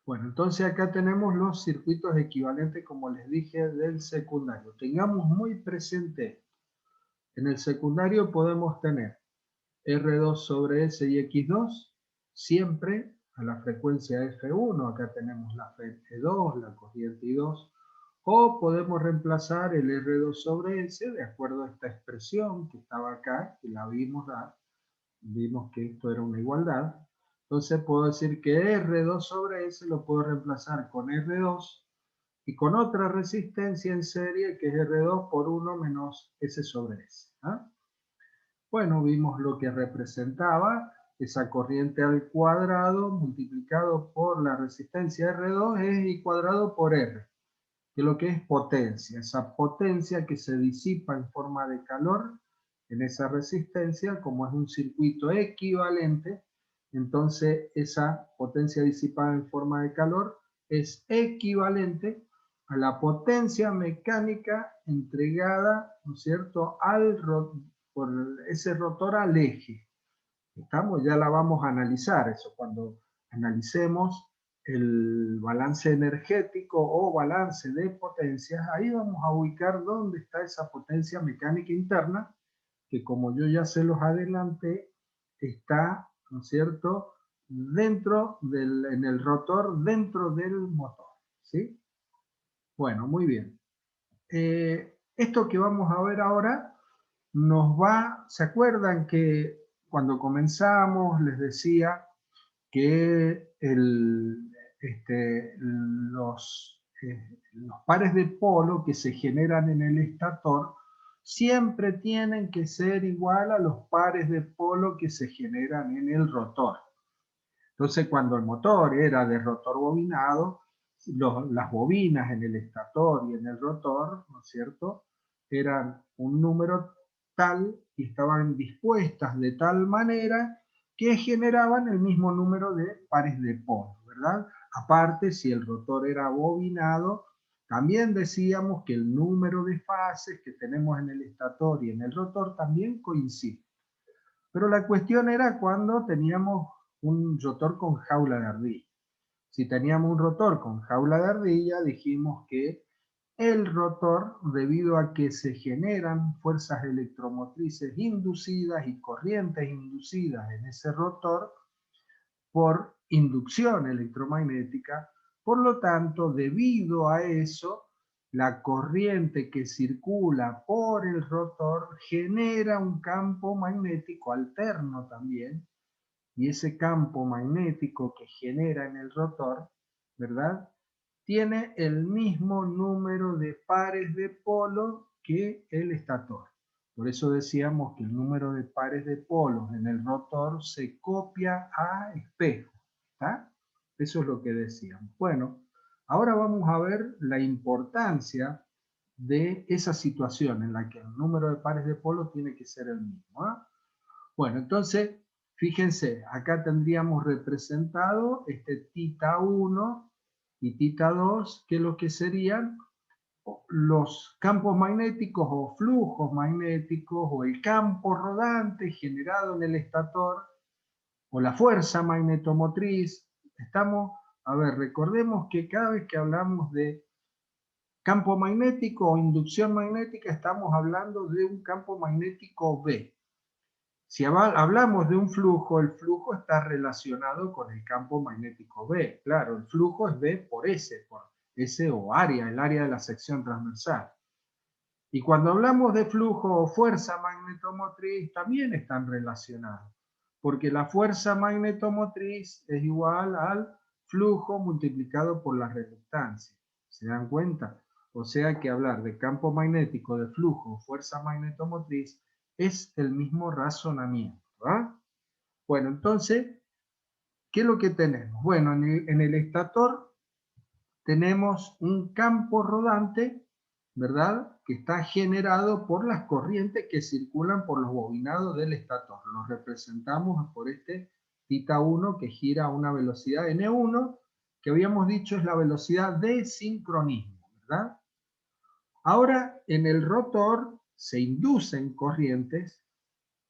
Bueno, entonces acá tenemos los circuitos equivalentes, como les dije, del secundario. Tengamos muy presente, en el secundario podemos tener R2 sobre S y X2, siempre a la frecuencia F1, acá tenemos la F2, la corriente I2, o podemos reemplazar el R2 sobre S de acuerdo a esta expresión que estaba acá, que la vimos dar, vimos que esto era una igualdad. Entonces puedo decir que R2 sobre S lo puedo reemplazar con R2 y con otra resistencia en serie que es R2 por 1 menos S sobre S. ¿Ah? Bueno, vimos lo que representaba esa corriente al cuadrado multiplicado por la resistencia R2 es I cuadrado por R, que lo que es potencia, esa potencia que se disipa en forma de calor en esa resistencia, como es un circuito equivalente, entonces esa potencia disipada en forma de calor es equivalente a la potencia mecánica entregada, ¿no es cierto?, por ese rotor al eje. ¿Estamos? Ya la vamos a analizar, eso cuando analicemos el balance energético o balance de potencias, ahí vamos a ubicar dónde está esa potencia mecánica interna, que como yo ya se los adelanté, está, ¿no es cierto?, en el rotor, dentro del motor, ¿sí? Bueno, muy bien. Esto que vamos a ver ahora ¿se acuerdan que cuando comenzamos les decía que los pares de polo que se generan en el estator siempre tienen que ser igual a los pares de polo que se generan en el rotor? Entonces, cuando el motor era de rotor bobinado, las bobinas en el estator y en el rotor, ¿no es cierto?, eran un número tal y estaban dispuestas de tal manera que generaban el mismo número de pares de polo, ¿verdad? Aparte, si el rotor era bobinado, también decíamos que el número de fases que tenemos en el estator y en el rotor también coincide. Pero la cuestión era cuando teníamos un rotor con jaula de ardilla. Si teníamos un rotor con jaula de ardilla, dijimos que el rotor, debido a que se generan fuerzas electromotrices inducidas y corrientes inducidas en ese rotor por inducción electromagnética, por lo tanto, debido a eso, la corriente que circula por el rotor genera un campo magnético alterno también, y ese campo magnético que genera en el rotor, ¿verdad?, tiene el mismo número de pares de polo que el estator. Por eso decíamos que el número de pares de polos en el rotor se copia a espejo. ¿Está? Eso es lo que decíamos. Bueno, ahora vamos a ver la importancia de esa situación en la que el número de pares de polo tiene que ser el mismo. Bueno, entonces, fíjense, acá tendríamos representado este θ1 y θ2, que lo que serían los campos magnéticos o flujos magnéticos o el campo rodante generado en el estator o la fuerza magnetomotriz. Recordemos que cada vez que hablamos de campo magnético o inducción magnética, estamos hablando de un campo magnético B. Si hablamos de un flujo, el flujo está relacionado con el campo magnético B. Claro, el flujo es B por S o área, el área de la sección transversal. Y cuando hablamos de flujo o fuerza magnetomotriz, también están relacionados, porque la fuerza magnetomotriz es igual al flujo multiplicado por la reluctancia. ¿Se dan cuenta? O sea que hablar de campo magnético, de flujo o fuerza magnetomotriz es el mismo razonamiento. ¿verdad? Bueno, entonces, ¿qué es lo que tenemos? Bueno, en el estator tenemos un campo rodante, ¿verdad?, que está generado por las corrientes que circulan por los bobinados del estator. Los representamos por este θ1 que gira a una velocidad n1, que habíamos dicho es la velocidad de sincronismo, ¿verdad? Ahora, en el rotor se inducen corrientes,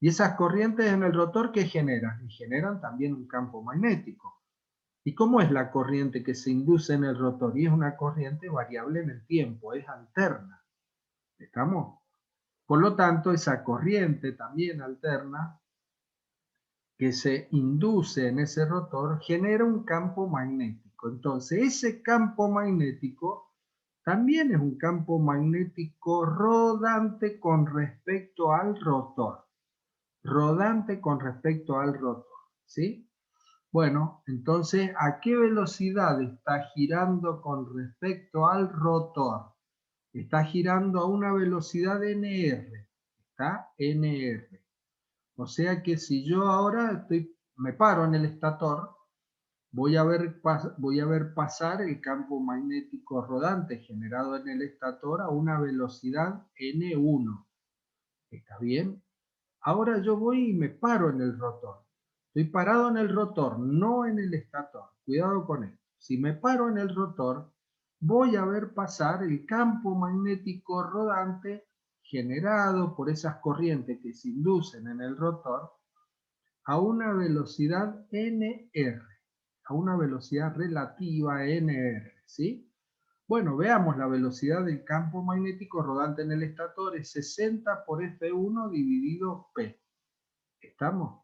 y esas corrientes en el rotor, ¿qué generan? Y generan también un campo magnético. ¿Y cómo es la corriente que se induce en el rotor? Y es una corriente variable en el tiempo, es alterna. ¿Estamos? Por lo tanto, esa corriente también alterna que se induce en ese rotor genera un campo magnético. Entonces, ese campo magnético también es un campo magnético rodante con respecto al rotor. Rodante con respecto al rotor, ¿sí? Bueno, entonces, ¿a qué velocidad está girando con respecto al rotor? Está girando a una velocidad nr, ¿está? Nr. O sea que si yo ahora me paro en el estator, voy a ver pasar el campo magnético rodante generado en el estator a una velocidad n1. ¿Está bien? Ahora yo voy y me paro en el rotor. Estoy parado en el rotor, no en el estator. Cuidado con esto. Si me paro en el rotor, voy a ver pasar el campo magnético rodante generado por esas corrientes que se inducen en el rotor a una velocidad nr, a una velocidad relativa nr, ¿sí? Bueno, veamos la velocidad del campo magnético rodante en el estator, es 60 por F1 dividido P. ¿Estamos?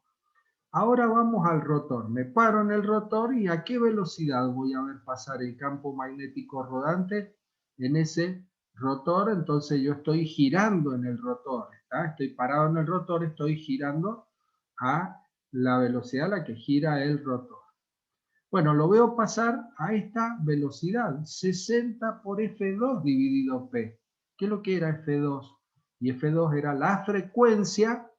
Ahora vamos al rotor. Me paro en el rotor y ¿a qué velocidad voy a ver pasar el campo magnético rodante en ese rotor? Entonces yo estoy girando en el rotor. ¿Está? Estoy parado en el rotor, estoy girando a la velocidad a la que gira el rotor. Bueno, lo veo pasar a esta velocidad, 60 por F2 dividido P. ¿Qué es lo que era F2? Y F2 era la frecuencia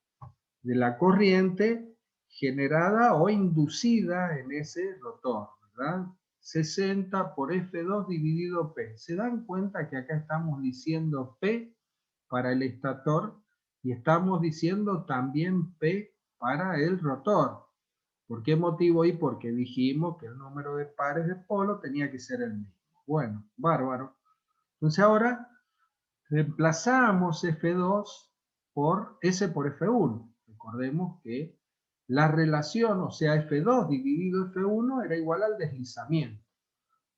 de la corriente generada o inducida en ese rotor, ¿verdad? 60 por F2 dividido P. ¿Se dan cuenta que acá estamos diciendo P para el estator y estamos diciendo también P para el rotor? ¿Por qué motivo? Y porque dijimos que el número de pares de polo tenía que ser el mismo. Bueno, bárbaro. Entonces ahora reemplazamos F2 por S por F1. Recordemos que la relación, o sea, F2 dividido F1 era igual al deslizamiento.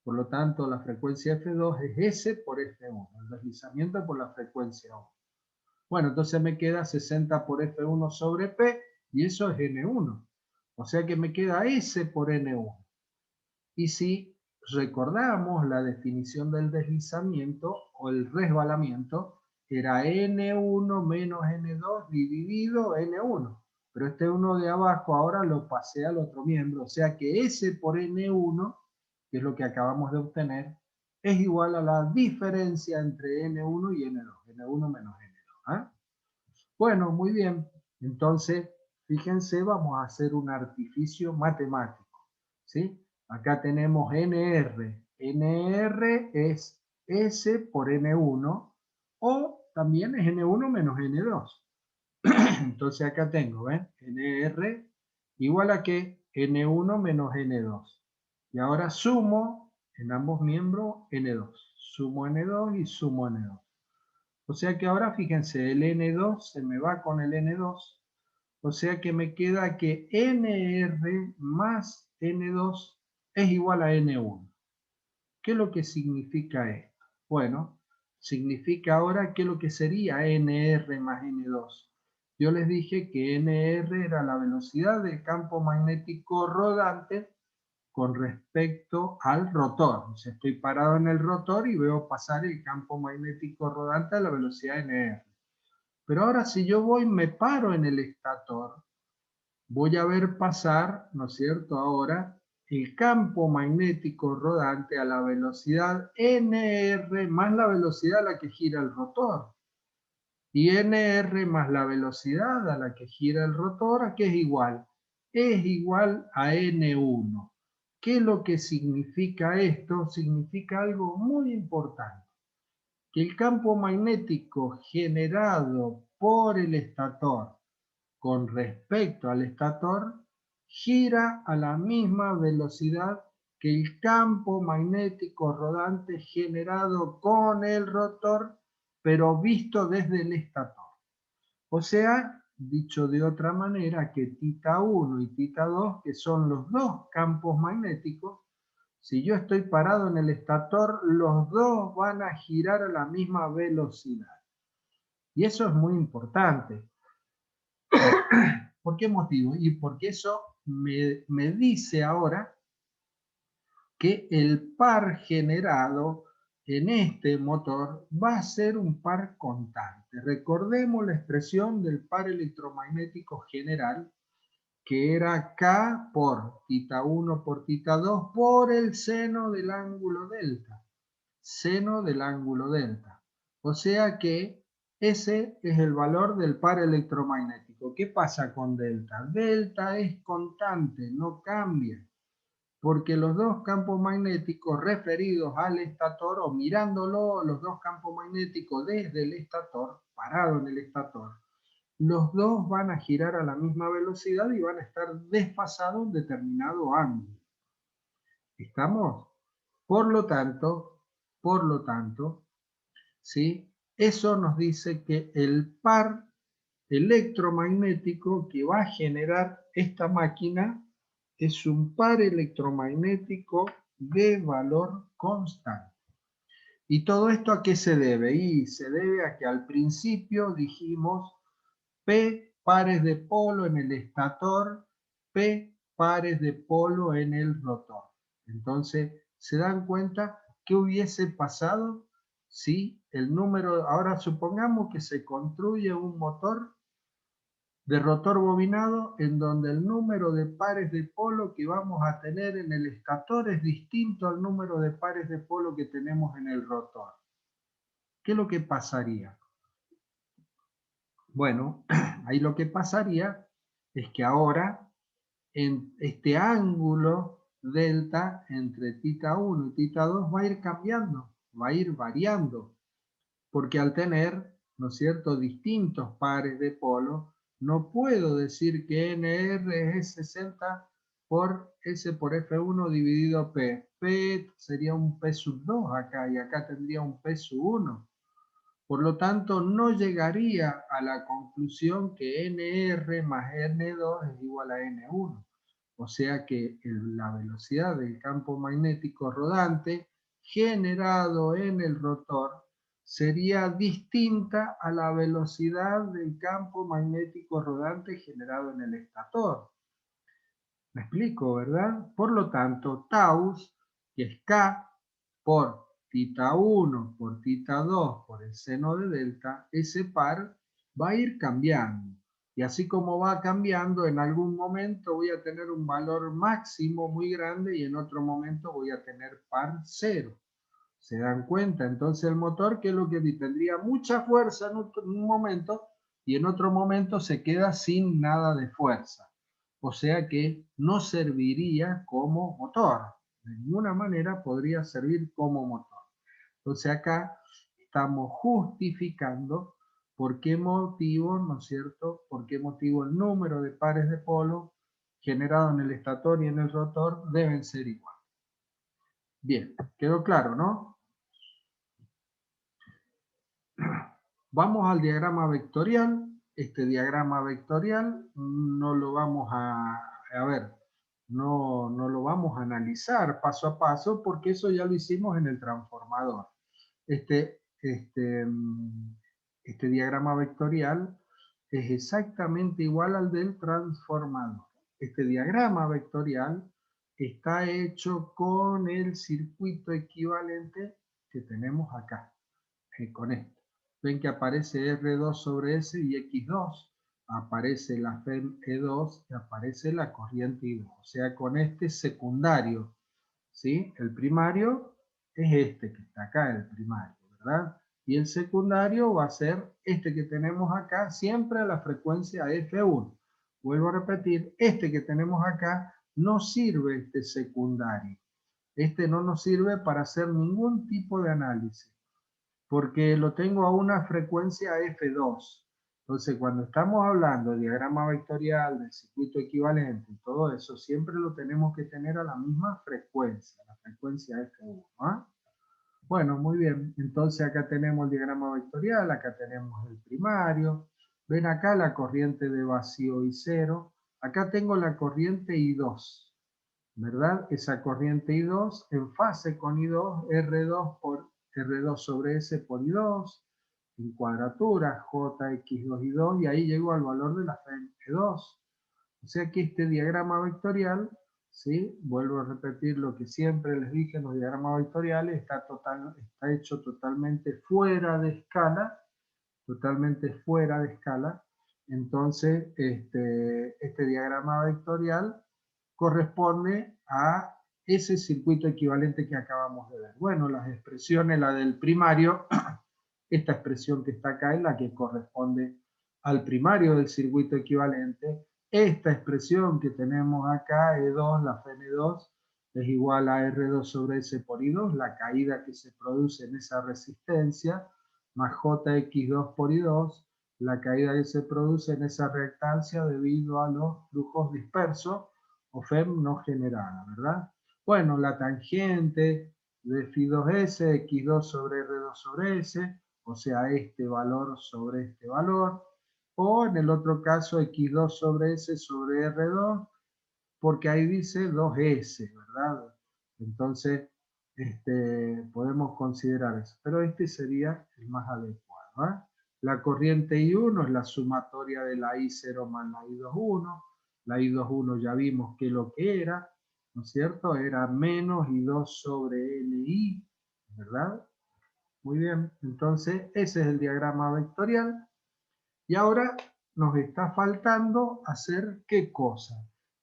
Por lo tanto, la frecuencia F2 es S por F1, el deslizamiento por la frecuencia 1. Bueno, entonces me queda 60 por F1 sobre P, y eso es N1. O sea que me queda S por N1. Y si recordamos la definición del deslizamiento o el resbalamiento, era N1 menos N2 dividido N1. Pero este 1 de abajo ahora lo pasé al otro miembro. O sea que S por N1, que es lo que acabamos de obtener, es igual a la diferencia entre N1 y N2. N1 menos N2. ¿Ah? Bueno, muy bien. Entonces, fíjense, vamos a hacer un artificio matemático, ¿sí? Acá tenemos NR. NR es S por N1 o también es N1 menos N2. Entonces acá tengo, ¿ven? NR igual a que N1 menos N2. Y ahora sumo en ambos miembros N2. Sumo N2 y sumo N2. O sea que ahora fíjense, el N2 se me va con el N2. O sea que me queda que NR más N2 es igual a N1. ¿Qué es lo que significa esto? Bueno, significa ahora qué es lo que sería NR más N2. Yo les dije que NR era la velocidad del campo magnético rodante con respecto al rotor. O sea, estoy parado en el rotor y veo pasar el campo magnético rodante a la velocidad NR. Pero ahora si yo me paro en el estator, voy a ver pasar, ¿no es cierto? Ahora el campo magnético rodante a la velocidad nr más la velocidad a la que gira el rotor. Y nr más la velocidad a la que gira el rotor, ¿a qué es igual? Es igual a n1. ¿Qué es lo que significa esto? Significa algo muy importante. Que el campo magnético generado por el estator con respecto al estator gira a la misma velocidad que el campo magnético rodante generado con el rotor, pero visto desde el estator. O sea dicho de otra manera, que θ1 y θ2, que son los dos campos magnéticos, si yo estoy parado en el estator, los dos van a girar a la misma velocidad. Y eso es muy importante. ¿Por qué motivo? Y porque eso me dice ahora que el par generado en este motor va a ser un par constante. Recordemos la expresión del par electromagnético general, que era K por θ1 por θ2 por el seno del ángulo delta. Seno del ángulo delta. O sea que ese es el valor del par electromagnético. ¿Qué pasa con delta? Delta es constante, no cambia, porque los dos campos magnéticos referidos al estator, o mirándolo, los dos campos magnéticos desde el estator, parado en el estator, los dos van a girar a la misma velocidad y van a estar desfasados un determinado ángulo. ¿Estamos? Por lo tanto, ¿sí? Eso nos dice que el par electromagnético que va a generar esta máquina es un par electromagnético de valor constante. ¿Y todo esto a qué se debe? Y se debe a que al principio dijimos P pares de polo en el estator, P pares de polo en el rotor. Entonces, ¿se dan cuenta qué hubiese pasado si el número, ahora supongamos que se construye un motor de rotor bobinado en donde el número de pares de polo que vamos a tener en el estator es distinto al número de pares de polo que tenemos en el rotor? ¿Qué es lo que pasaría? Bueno, ahí lo que pasaría es que ahora en este ángulo delta entre θ1 y θ2 va a ir cambiando, va a ir variando, porque al tener, ¿no es cierto?, distintos pares de polo, no puedo decir que NR es 60 por S por F1 dividido P. P sería un P sub 2 acá, y acá tendría un P sub 1. Por lo tanto, no llegaría a la conclusión que NR más N2 es igual a N1. O sea que la velocidad del campo magnético rodante generado en el rotor sería distinta a la velocidad del campo magnético rodante generado en el estator. ¿Me explico, verdad? Por lo tanto, Taus, que es K por θ1 por θ2 por el seno de delta, ese par va a ir cambiando. Y así como va cambiando, en algún momento voy a tener un valor máximo muy grande y en otro momento voy a tener par cero. ¿Se dan cuenta? Entonces el motor, que es lo que tendría mucha fuerza en un momento y en otro momento se queda sin nada de fuerza. O sea que no serviría como motor. De ninguna manera podría servir como motor. Entonces acá estamos justificando por qué motivo, ¿no es cierto? Por qué motivo el número de pares de polo generado en el estator y en el rotor deben ser iguales. Bien, quedó claro, ¿no? Vamos al diagrama vectorial. Este diagrama vectorial no lo vamos a ver, no lo vamos a analizar paso a paso porque eso ya lo hicimos en el transformador. Este diagrama vectorial es exactamente igual al del transformador. Este diagrama vectorial está hecho con el circuito equivalente que tenemos acá, con esto. Ven que aparece R2 sobre S y X2, aparece la FEM E2 y aparece la corriente I2, o sea, con este secundario, ¿sí? El primario es este que está acá, el primario, ¿verdad? Y el secundario va a ser este que tenemos acá, siempre a la frecuencia F1. Vuelvo a repetir, este que tenemos acá no sirve este secundario. Este no nos sirve para hacer ningún tipo de análisis, porque lo tengo a una frecuencia F2. Entonces, cuando estamos hablando de diagrama vectorial, del circuito equivalente y todo eso, siempre lo tenemos que tener a la misma frecuencia, la frecuencia F1. ¿Ah? Bueno, muy bien. Entonces acá tenemos el diagrama vectorial, acá tenemos el primario. Ven acá la corriente de vacío I0. Acá tengo la corriente I2, ¿verdad? Esa corriente I2 en fase con I2, R2 por R2 sobre S por I2, en cuadratura, JX2I2, y ahí llego al valor de la Fm2. O sea que este diagrama vectorial, ¿sí? Vuelvo a repetir lo que siempre les dije en los diagramas vectoriales, está hecho totalmente fuera de escala, totalmente fuera de escala. Entonces, este diagrama vectorial corresponde a ese circuito equivalente que acabamos de ver. Bueno, las expresiones, la del primario, esta expresión que está acá es la que corresponde al primario del circuito equivalente. Esta expresión que tenemos acá, E2, la Fn2, es igual a R2 sobre S por I2, la caída que se produce en esa resistencia, más JX2 por I2, la caída que se produce en esa reactancia debido a los flujos dispersos o FEM no generada, ¿verdad? Bueno, la tangente de Φ2S, X2 sobre R2 sobre S, o sea, este valor sobre este valor, o en el otro caso X2 sobre S sobre R2, porque ahí dice 2S, ¿verdad? Entonces, podemos considerar eso, pero este sería el más adecuado, ¿eh? La corriente I1 es la sumatoria de la I0 más la I21, la I21 ya vimos que lo que era, ¿no es cierto? Era menos I2 sobre LI, ¿verdad? Muy bien, entonces ese es el diagrama vectorial. Y ahora nos está faltando hacer ¿qué cosa?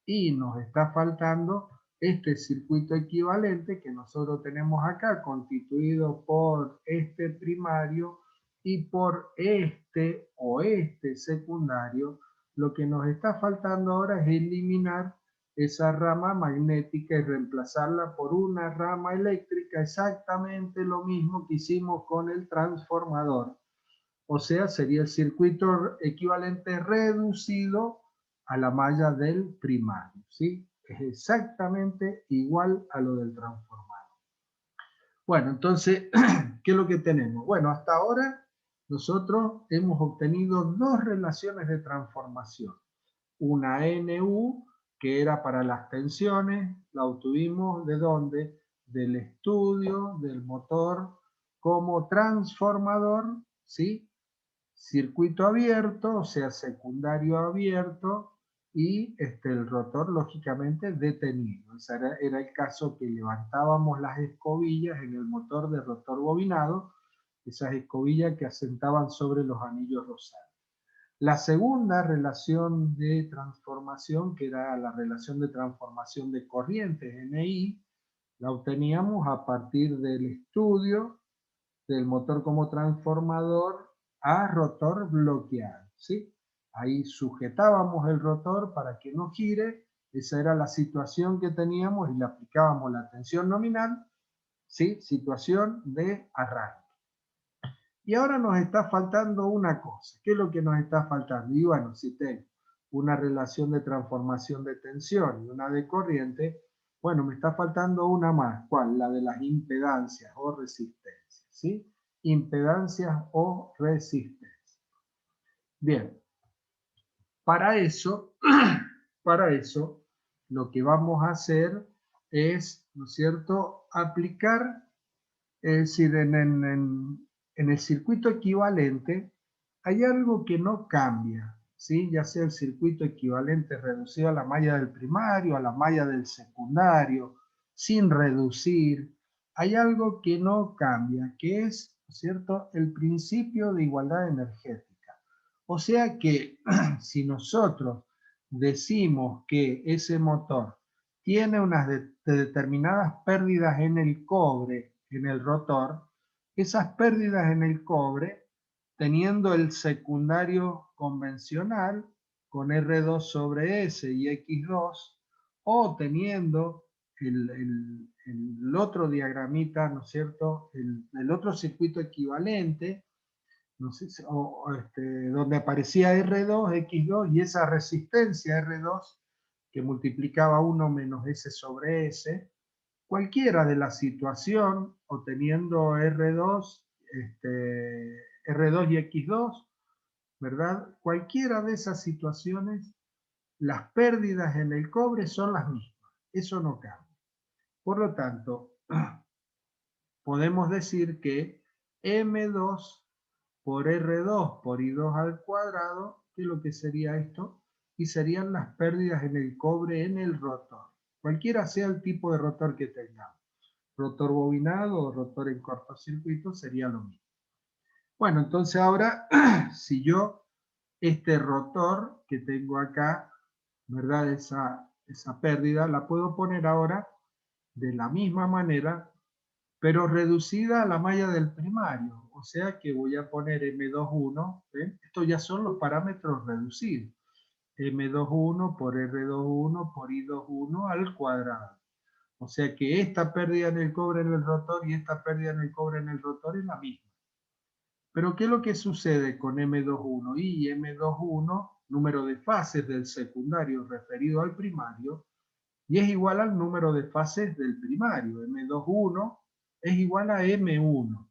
Y nos está faltando este circuito equivalente que nosotros tenemos acá, constituido por este primario y por este o este secundario. Lo que nos está faltando ahora es eliminar esa rama magnética y reemplazarla por una rama eléctrica, exactamente lo mismo que hicimos con el transformador. O sea, sería el circuito equivalente reducido a la malla del primario, ¿sí? Es exactamente igual a lo del transformador. Bueno, entonces, ¿qué es lo que tenemos? Bueno, hasta ahora nosotros hemos obtenido dos relaciones de transformación. Una NU, que era para las tensiones, la obtuvimos ¿de dónde? Del estudio del motor como transformador, ¿sí? Circuito abierto, o sea, secundario abierto, y el rotor lógicamente detenido. Ese era el caso que levantábamos las escobillas en el motor de rotor bobinado, esas escobillas que asentaban sobre los anillos rosales. La segunda relación de transformación, que era la relación de transformación de corrientes, NI, la obteníamos a partir del estudio del motor como transformador a rotor bloqueado, ¿sí? Ahí sujetábamos el rotor para que no gire, esa era la situación que teníamos y le aplicábamos la tensión nominal, ¿sí? Situación de arranque. Y ahora nos está faltando una cosa. ¿Qué es lo que nos está faltando? Y bueno, si tengo una relación de transformación de tensión y una de corriente, bueno, me está faltando una más. ¿Cuál? La de las impedancias o resistencias, ¿sí? Impedancias o resistencias. Bien, para eso, para eso, lo que vamos a hacer es, ¿no es cierto?, aplicar, es decir, en el circuito equivalente hay algo que no cambia, ¿sí? Ya sea el circuito equivalente reducido a la malla del primario, a la malla del secundario, sin reducir, hay algo que no cambia, que es, ¿cierto?, el principio de igualdad energética. O sea que si nosotros decimos que ese motor tiene unas determinadas pérdidas en el cobre, en el rotor, esas pérdidas en el cobre, teniendo el secundario convencional con R2 sobre S y X2, o teniendo el otro diagramita, ¿no es cierto?, el otro circuito equivalente, no sé, donde aparecía R2, X2 y esa resistencia R2 que multiplicaba 1 menos S sobre S, cualquiera de la situación, obteniendo R2 y X2, ¿verdad? Cualquiera de esas situaciones, las pérdidas en el cobre son las mismas. Eso no cambia. Por lo tanto, podemos decir que M2 por R2 por I2 al cuadrado, ¿qué es lo que sería esto? Y serían las pérdidas en el cobre en el rotor. Cualquiera sea el tipo de rotor que tengamos. Rotor bobinado o rotor en cortocircuito sería lo mismo. Bueno, entonces ahora, si yo este rotor que tengo acá, ¿verdad? Esa pérdida la puedo poner ahora de la misma manera, pero reducida a la malla del primario. O sea que voy a poner M21, ¿ven? Estos ya son los parámetros reducidos. M21 por R21 por I21 al cuadrado. O sea que esta pérdida en el cobre en el rotor y esta pérdida en el cobre en el rotor es la misma. Pero ¿qué es lo que sucede con M21? Y M21, número de fases del secundario referido al primario, y es igual al número de fases del primario. M21 es igual a M1.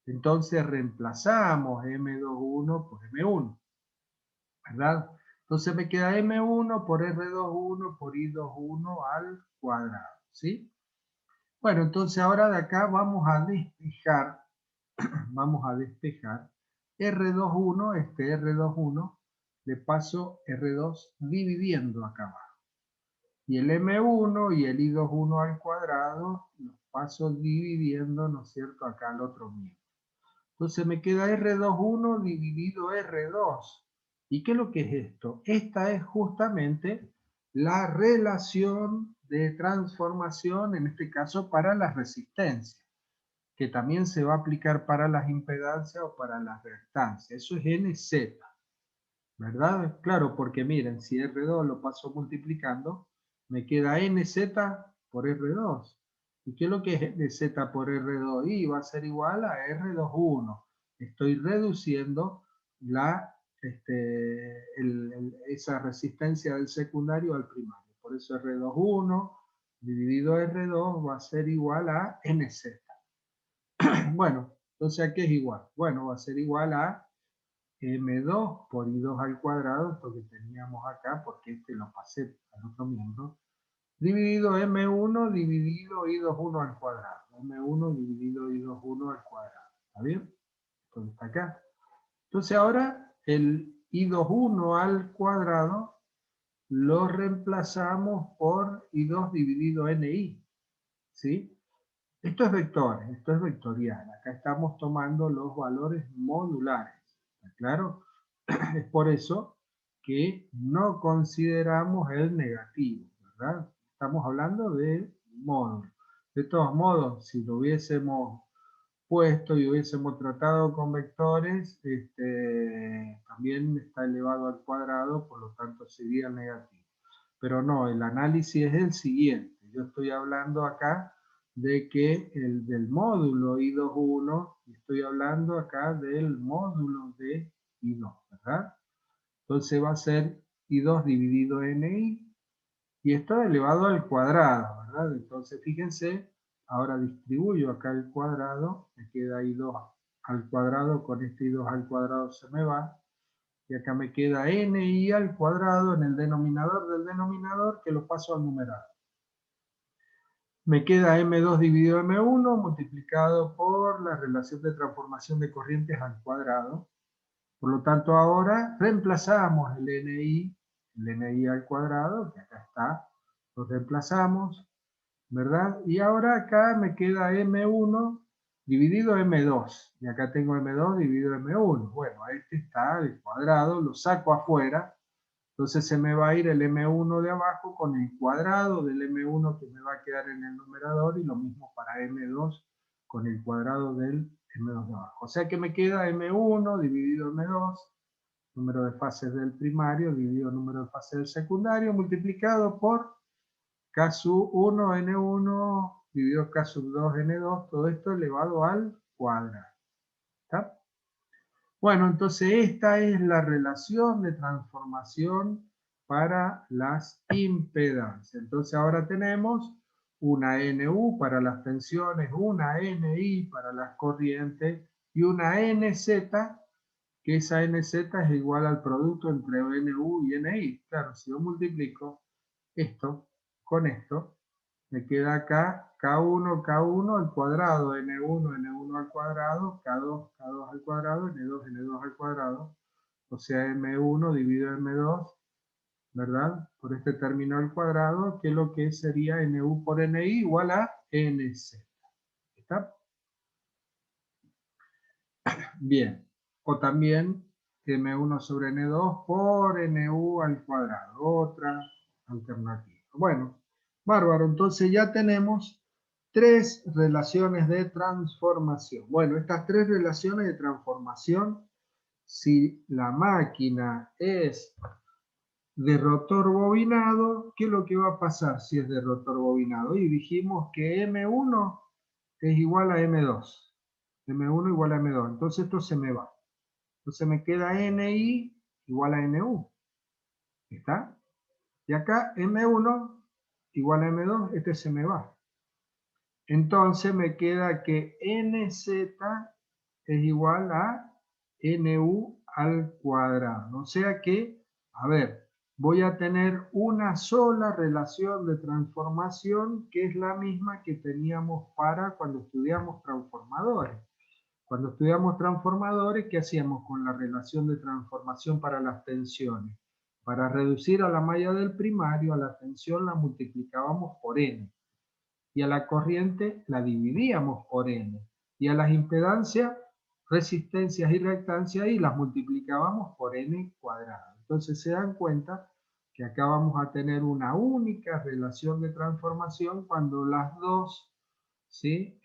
Entonces reemplazamos M21 por M1, ¿verdad? Entonces me queda M1 por R21 por I21 al cuadrado, ¿sí? Bueno, entonces ahora de acá vamos a despejar R21, este R21, le paso R2 dividiendo acá abajo. Y el M1 y el I21 al cuadrado los paso dividiendo, ¿no es cierto?, acá al otro miembro. Entonces me queda R21 dividido R2. ¿Y qué es lo que es esto? Esta es justamente la relación de transformación, en este caso para las resistencias, que también se va a aplicar para las impedancias o para las reactancias. Eso es NZ, ¿verdad? Claro, porque miren, si R2 lo paso multiplicando, me queda NZ por R2. ¿Y qué es lo que es NZ por R2? Y va a ser igual a R21. Estoy reduciendo esa resistencia del secundario al primario. Por eso R21 dividido R2 va a ser igual a NZ. Bueno, entonces ¿a qué es igual? Bueno, va a ser igual a M2 por I2 al cuadrado, esto que teníamos acá, porque este lo pasé al otro miembro, dividido M1 dividido I21 al cuadrado. M1 dividido I21 al cuadrado. ¿Está bien? Esto está acá. Entonces ahora el I21 al cuadrado lo reemplazamos por I2 dividido NI. ¿Sí? Esto es vector, esto es vectorial. Acá estamos tomando los valores modulares. ¿Está claro? Es por eso que no consideramos el negativo, ¿verdad? Estamos hablando de módulo. De todos modos, si lo hubiésemos puesto y hubiésemos tratado con vectores, también está elevado al cuadrado, por lo tanto sería negativo. Pero no, el análisis es el siguiente. Yo estoy hablando acá de que del módulo I21, y estoy hablando acá del módulo de I2, ¿verdad? Entonces va a ser I2 dividido en I, y esto elevado al cuadrado, ¿verdad? Entonces fíjense, ahora distribuyo acá el cuadrado, me queda I2 al cuadrado, con este I2 al cuadrado se me va, y acá me queda NI al cuadrado en el denominador del denominador, que lo paso al numerador. Me queda M2 dividido M1 multiplicado por la relación de transformación de corrientes al cuadrado. Por lo tanto, ahora reemplazamos el NI al cuadrado, que acá está, lo reemplazamos, ¿verdad? Y ahora acá me queda M1 dividido M2, y acá tengo M2 dividido M1. Bueno, este está al cuadrado, lo saco afuera, entonces se me va a ir el M1 de abajo con el cuadrado del M1 que me va a quedar en el numerador, y lo mismo para M2 con el cuadrado del M2 de abajo. O sea que me queda M1 dividido M2, número de fases del primario, dividido número de fases del secundario, multiplicado por K1 N1 dividido K2 N2, todo esto elevado al cuadrado. ¿Está? Bueno, entonces esta es la relación de transformación para las impedancias. Entonces ahora tenemos una NU para las tensiones, una NI para las corrientes y una NZ que esa NZ es igual al producto entre NU y NI. Claro, si yo multiplico esto con esto, me queda acá K1 al cuadrado, N1 al cuadrado, K2 al cuadrado, N2 al cuadrado, o sea, M1 dividido M2, ¿verdad? Por este término al cuadrado, que es lo que sería NU por NI igual a NZ. ¿Está? Bien. O también M1 sobre N2 por NU al cuadrado. Otra alternativa. Bueno, bárbaro. Entonces ya tenemos tres relaciones de transformación. Bueno, estas tres relaciones de transformación, si la máquina es de rotor bobinado, ¿qué es lo que va a pasar si es de rotor bobinado? Y dijimos que M1 es igual a M2. M1 igual a M2. Entonces esto se me va. Entonces me queda NI igual a NU. ¿Está? Y acá M1 igual a M2, este se me va. Entonces me queda que NZ es igual a NU al cuadrado. O sea que, a ver, voy a tener una sola relación de transformación que es la misma que teníamos para cuando estudiamos transformadores. Cuando estudiamos transformadores, ¿qué hacíamos con la relación de transformación para las tensiones? Para reducir a la malla del primario, a la tensión la multiplicábamos por n. Y a la corriente la dividíamos por n. Y a las impedancias, resistencias y reactancias, y las multiplicábamos por n cuadrado. Entonces se dan cuenta que acá vamos a tener una única relación de transformación cuando las dos, ¿sí?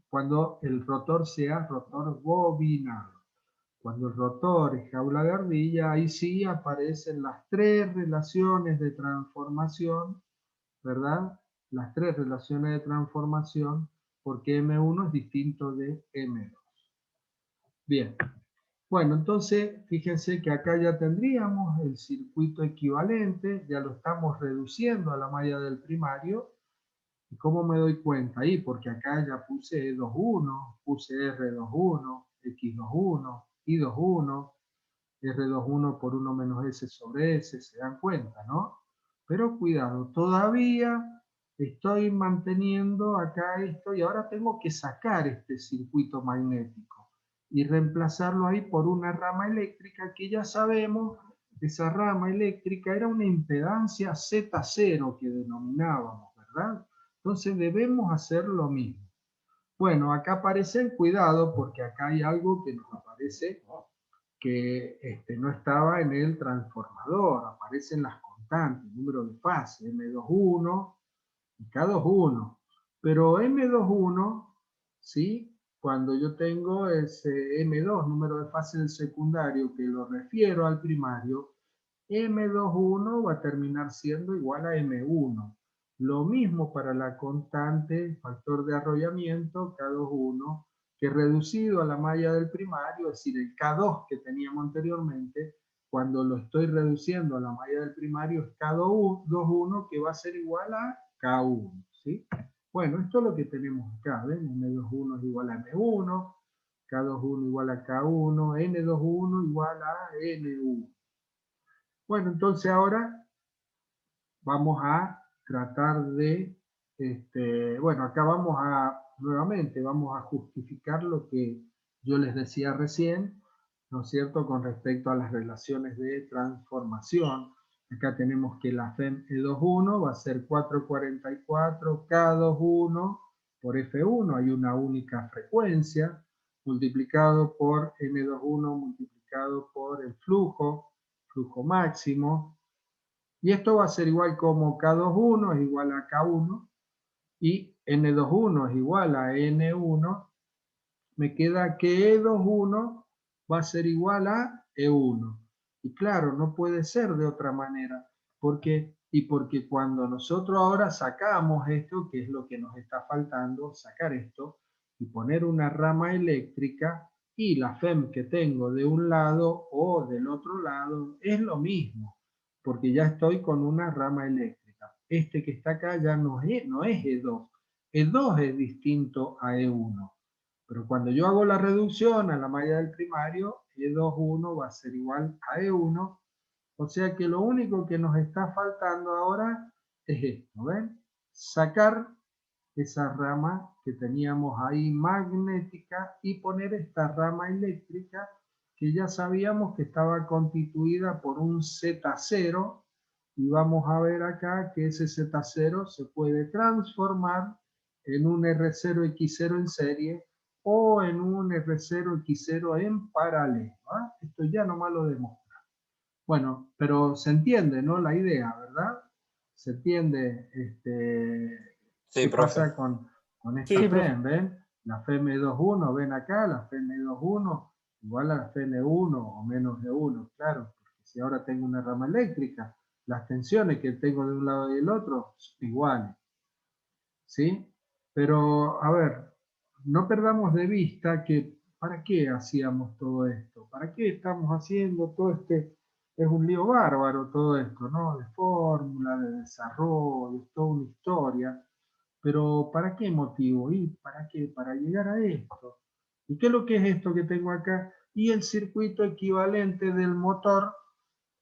Cuando el rotor sea rotor bobinado. Cuando el rotor es jaula de ardilla, ahí sí aparecen las tres relaciones de transformación, ¿verdad? Las tres relaciones de transformación, porque M1 es distinto de M2. Bien. Bueno, entonces fíjense que acá ya tendríamos el circuito equivalente, ya lo estamos reduciendo a la malla del primario. ¿Y cómo me doy cuenta? Ahí, porque acá ya puse E21, puse R21, X21, Y21, R21 por 1 menos S sobre S, se dan cuenta, ¿no? Pero cuidado, todavía estoy manteniendo acá esto y ahora tengo que sacar este circuito magnético y reemplazarlo ahí por una rama eléctrica que ya sabemos, esa rama eléctrica era una impedancia Z0 que denominábamos, ¿verdad? Entonces debemos hacer lo mismo. Bueno, acá aparece cuidado porque acá hay algo que nos aparece que no estaba en el transformador, aparecen las constantes, número de fase, M21 y K21. Pero M21, ¿sí? Cuando yo tengo ese M2, número de fase del secundario, que lo refiero al primario, M21 va a terminar siendo igual a M1. Lo mismo para la constante, factor de arrollamiento, K21, que reducido a la malla del primario, es decir, el K2 que teníamos anteriormente, cuando lo estoy reduciendo a la malla del primario es K21, que va a ser igual a K1. ¿Sí? Bueno, esto es lo que tenemos acá. ¿Ven? M21 es igual a M1, K21 igual a K1, N21 igual a N1. Bueno, entonces ahora vamos a tratar de, bueno, acá vamos a, nuevamente, vamos a justificar lo que yo les decía recién, ¿no es cierto?, con respecto a las relaciones de transformación. Acá tenemos que la FEM E21 va a ser 444 K21 por F1, hay una única frecuencia, multiplicado por N21 multiplicado por el flujo máximo, y esto va a ser igual como K21 es igual a K1 y N21 es igual a N1. Me queda que E21 va a ser igual a E1. Y claro, no puede ser de otra manera. Porque cuando nosotros ahora sacamos esto, que es lo que nos está faltando, sacar esto y poner una rama eléctrica, y la FEM que tengo de un lado o del otro lado es lo mismo, porque ya estoy con una rama eléctrica. Este que está acá ya no es E2. E2 es distinto a E1. Pero cuando yo hago la reducción a la malla del primario, E21 va a ser igual a E1. O sea que lo único que nos está faltando ahora es esto, ¿ven? Sacar esa rama que teníamos ahí magnética y poner esta rama eléctrica que ya sabíamos que estaba constituida por un Z0 y vamos a ver acá que ese Z0 se puede transformar en un R0X0 en serie o en un R0X0 en paralelo. ¿Ah? Esto ya nomás lo demostré. Bueno, pero se entiende, ¿no? La idea, ¿verdad? Se entiende Sí, qué profe. pasa con esta Sí, profe. FEM, ¿ven? La FEM21, ven acá, la FEM21 igual a la FEN1 o menos de 1, claro, porque si ahora tengo una rama eléctrica, las tensiones que tengo de un lado y del otro son iguales, ¿sí? Pero, a ver, no perdamos de vista que ¿para qué hacíamos todo esto? ¿Para qué estamos haciendo todo este? Es un lío bárbaro todo esto, ¿no? De fórmula, de desarrollo, es toda una historia. Pero ¿para qué motivo? ¿Y para qué? Para llegar a esto. ¿Y qué es lo que es esto que tengo acá? Y el circuito equivalente del motor,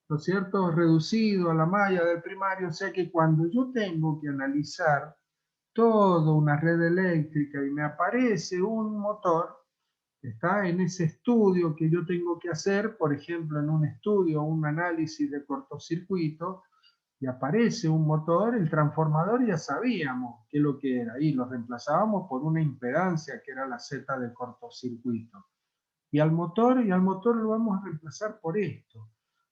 ¿no es cierto? Reducido a la malla del primario. O sea que cuando yo tengo que analizar toda una red eléctrica y me aparece un motor, está en ese estudio que yo tengo que hacer, por ejemplo, en un estudio, un análisis de cortocircuito, y aparece un motor, el transformador ya sabíamos qué es lo que era, y lo reemplazábamos por una impedancia que era la Z de cortocircuito. Y al motor lo vamos a reemplazar por esto,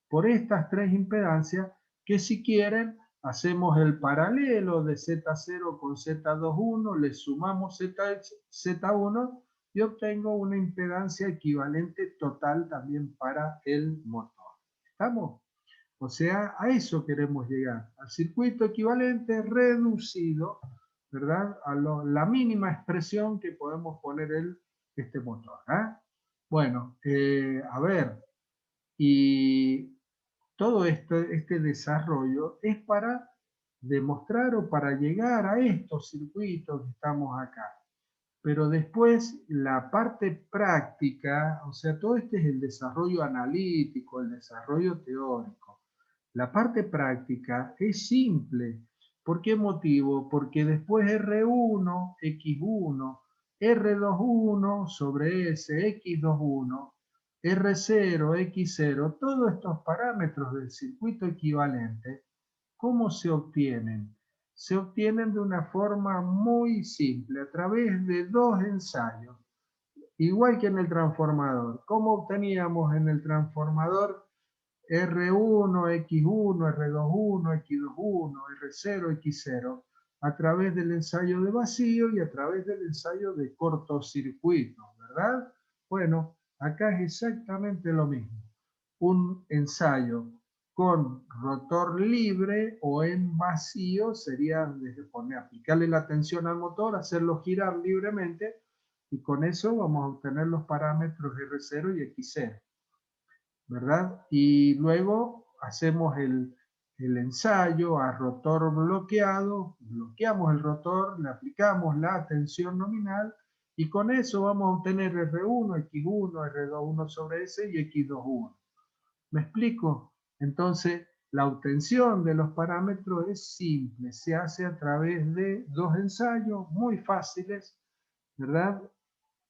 por estas tres impedancias que si quieren hacemos el paralelo de Z0 con Z21, le sumamos Z1 y obtengo una impedancia equivalente total también para el motor. ¿Estamos? O sea, a eso queremos llegar, al circuito equivalente reducido, ¿verdad? A la mínima expresión que podemos poner este motor. ¿Eh? Bueno, a ver, y todo este desarrollo es para demostrar o para llegar a estos circuitos que estamos acá. Pero después la parte práctica, o sea, todo este es el desarrollo analítico, el desarrollo teórico. La parte práctica es simple. ¿Por qué motivo? Porque después R1, X1, R21 sobre S, X21, R0, X0, todos estos parámetros del circuito equivalente, ¿cómo se obtienen? Se obtienen de una forma muy simple, a través de dos ensayos, igual que en el transformador. ¿Cómo obteníamos en el transformador R1, X1, R21, X21, R0, X0? A través del ensayo de vacío y a través del ensayo de cortocircuito, ¿verdad? Bueno, acá es exactamente lo mismo. Un ensayo con rotor libre o en vacío sería desde aplicarle la tensión al motor, hacerlo girar libremente y con eso vamos a obtener los parámetros R0 y X0, ¿verdad? Y luego hacemos el ensayo a rotor bloqueado, bloqueamos el rotor, le aplicamos la tensión nominal y con eso vamos a obtener R1, X1, R21 sobre S y X21. ¿Me explico? Entonces, la obtención de los parámetros es simple, se hace a través de dos ensayos muy fáciles, ¿verdad?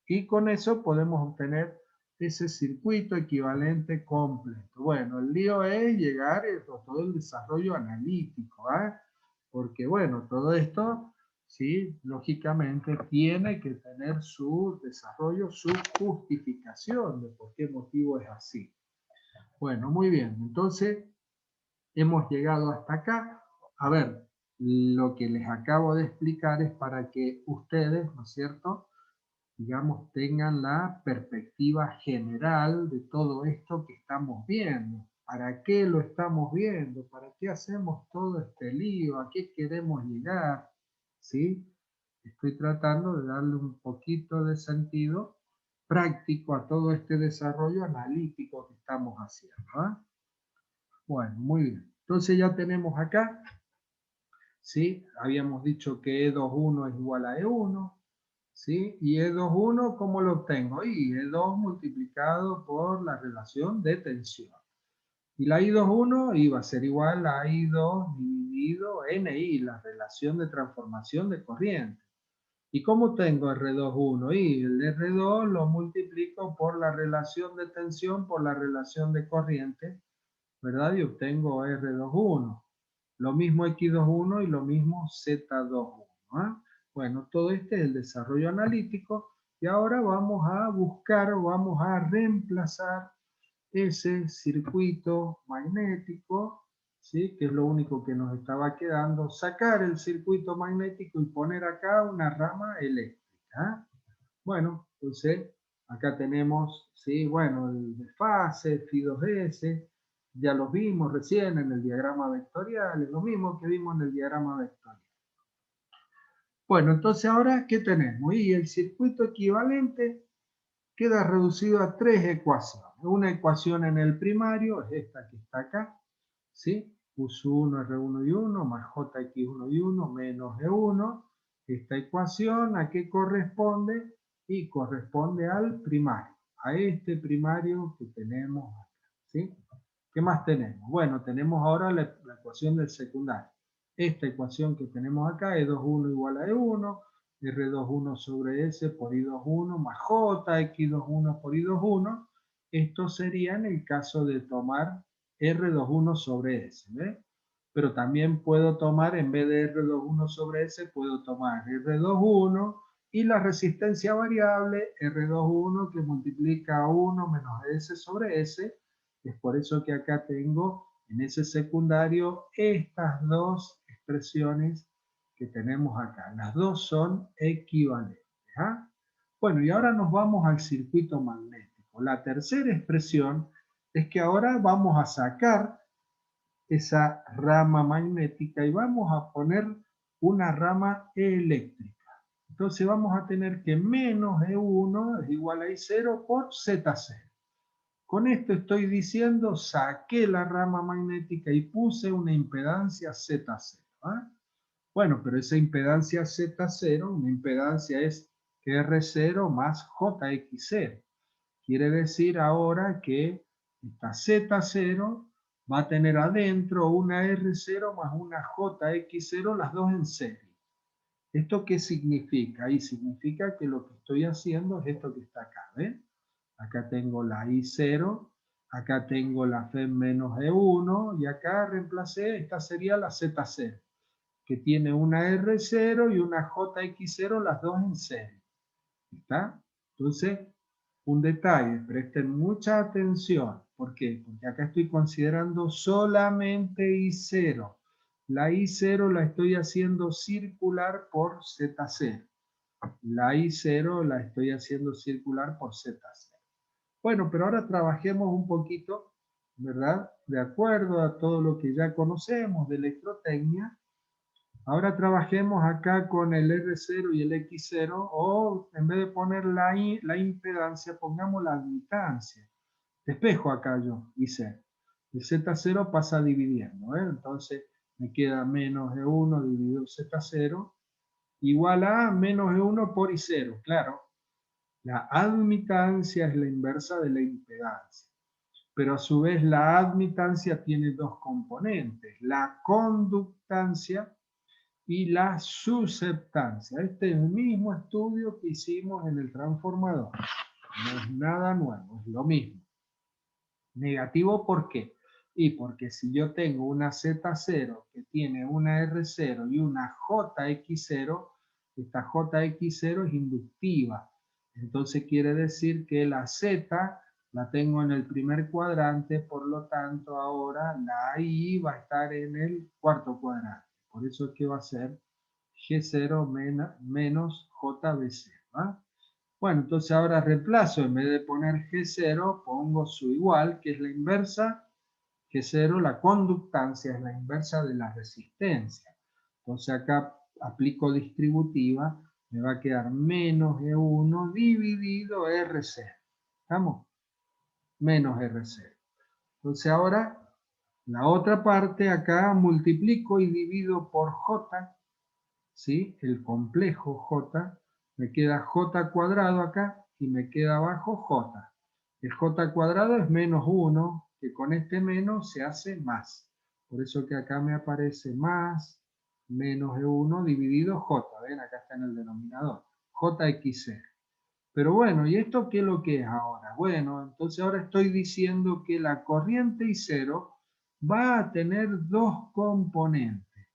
Y con eso podemos obtener ese circuito equivalente completo. Bueno, el lío es llegar a todo el desarrollo analítico, ¿eh? Porque bueno, todo esto, sí, lógicamente tiene que tener su desarrollo, su justificación de por qué motivo es así. Bueno, muy bien. Entonces, hemos llegado hasta acá. A ver, lo que les acabo de explicar es para que ustedes, ¿no es cierto?, digamos, tengan la perspectiva general de todo esto que estamos viendo. ¿Para qué lo estamos viendo? ¿Para qué hacemos todo este lío? ¿A qué queremos llegar? ¿Sí? Estoy tratando de darle un poquito de sentido práctico a todo este desarrollo analítico que estamos haciendo. ¿Eh? Bueno, muy bien. Entonces ya tenemos acá, ¿sí? Habíamos dicho que E21 es igual a E1. ¿sí? Y E21, ¿cómo lo obtengo? Y E2 multiplicado por la relación de tensión. Y la I21 iba a ser igual a I2 dividido NI, la relación de transformación de corriente. ¿Y cómo tengo R21? Y el R2 lo multiplico por la relación de tensión por la relación de corriente, ¿verdad? Y obtengo R21. Lo mismo X21 y lo mismo Z21. ¿Ah? Bueno, todo este es el desarrollo analítico y ahora vamos a buscar o vamos a reemplazar ese circuito magnético, ¿sí? Que es lo único que nos estaba quedando, sacar el circuito magnético y poner acá una rama eléctrica. Bueno, entonces acá tenemos, ¿sí? Bueno, el desfase, Φ2S, ya los vimos recién en el diagrama vectorial, es lo mismo que vimos en el diagrama vectorial. Bueno, entonces ahora, ¿qué tenemos? Y el circuito equivalente queda reducido a tres ecuaciones. Una ecuación en el primario, es esta que está acá, ¿sí? U1, R1 y 1, más JX1 y 1, menos E1. Esta ecuación, ¿a qué corresponde? Y corresponde al primario, a este primario que tenemos acá, ¿sí? ¿Qué más tenemos? Bueno, tenemos ahora la ecuación del secundario. Esta ecuación que tenemos acá, E21 igual a E1, R21 sobre S por I21 más J, X21 por I21. Esto sería en el caso de tomar R21 sobre S, ¿ve? Pero también puedo tomar, en vez de R21 sobre S, puedo tomar R21 y la resistencia variable R21 que multiplica 1 menos S sobre S. Es por eso que acá tengo en ese secundario estas dos expresiones que tenemos acá. Las dos son equivalentes. ¿Ah? Bueno, y ahora nos vamos al circuito magnético. La tercera expresión es que ahora vamos a sacar esa rama magnética y vamos a poner una rama eléctrica. Entonces vamos a tener que menos E1 es igual a I0 por Z0. Con esto estoy diciendo, saqué la rama magnética y puse una impedancia Z0. ¿Ah? Bueno, pero esa impedancia Z0, una impedancia es R0 más JX0. Quiere decir ahora que esta Z0 va a tener adentro una R0 más una JX0, las dos en serie. ¿Esto qué significa? Y significa que lo que estoy haciendo es esto que está acá, ¿ven? Acá tengo la I0, acá tengo la Fe menos E1 y acá reemplacé, esta sería la Z0, que tiene una R0 y una JX0, las dos en serie. ¿Está? Entonces, un detalle, presten mucha atención. ¿Por qué? Porque acá estoy considerando solamente I0. La I0 la estoy haciendo circular por Z0. La I0 la estoy haciendo circular por Z0. Bueno, pero ahora trabajemos un poquito, ¿verdad? De acuerdo a todo lo que ya conocemos de electrotecnia. Ahora trabajemos acá con el R0 y el X0, o en vez de poner la impedancia, pongamos la admitancia. Despejo acá yo, hice. El Z0 pasa dividiendo, ¿eh? Entonces me queda menos E1 dividido Z0 igual a menos E1 por I0. Claro, la admitancia es la inversa de la impedancia. Pero a su vez la admitancia tiene dos componentes. La conductancia y la susceptancia. Este es el mismo estudio que hicimos en el transformador. No es nada nuevo, es lo mismo. Negativo, ¿por qué? Y porque si yo tengo una Z0 que tiene una R0 y una JX0, esta JX0 es inductiva. Entonces quiere decir que la Z la tengo en el primer cuadrante, por lo tanto ahora la I va a estar en el cuarto cuadrante. Por eso es que va a ser G0 menos JB0. ¿Va? Bueno, entonces ahora reemplazo, en vez de poner G0, pongo su igual, que es la inversa. G0, la conductancia, es la inversa de la resistencia. Entonces acá aplico distributiva, me va a quedar menos E1 dividido R0. ¿Estamos? Menos R0. Entonces ahora, la otra parte acá multiplico y divido por J, ¿sí? El complejo J, Me queda J cuadrado acá y me queda abajo J. El J cuadrado es menos 1, que con este menos se hace más. Por eso que acá me aparece más menos E1 dividido J. ¿Ven? Acá está en el denominador. JX0. Pero bueno, ¿y esto qué es lo que es ahora? Bueno, entonces ahora estoy diciendo que la corriente I0 va a tener dos componentes.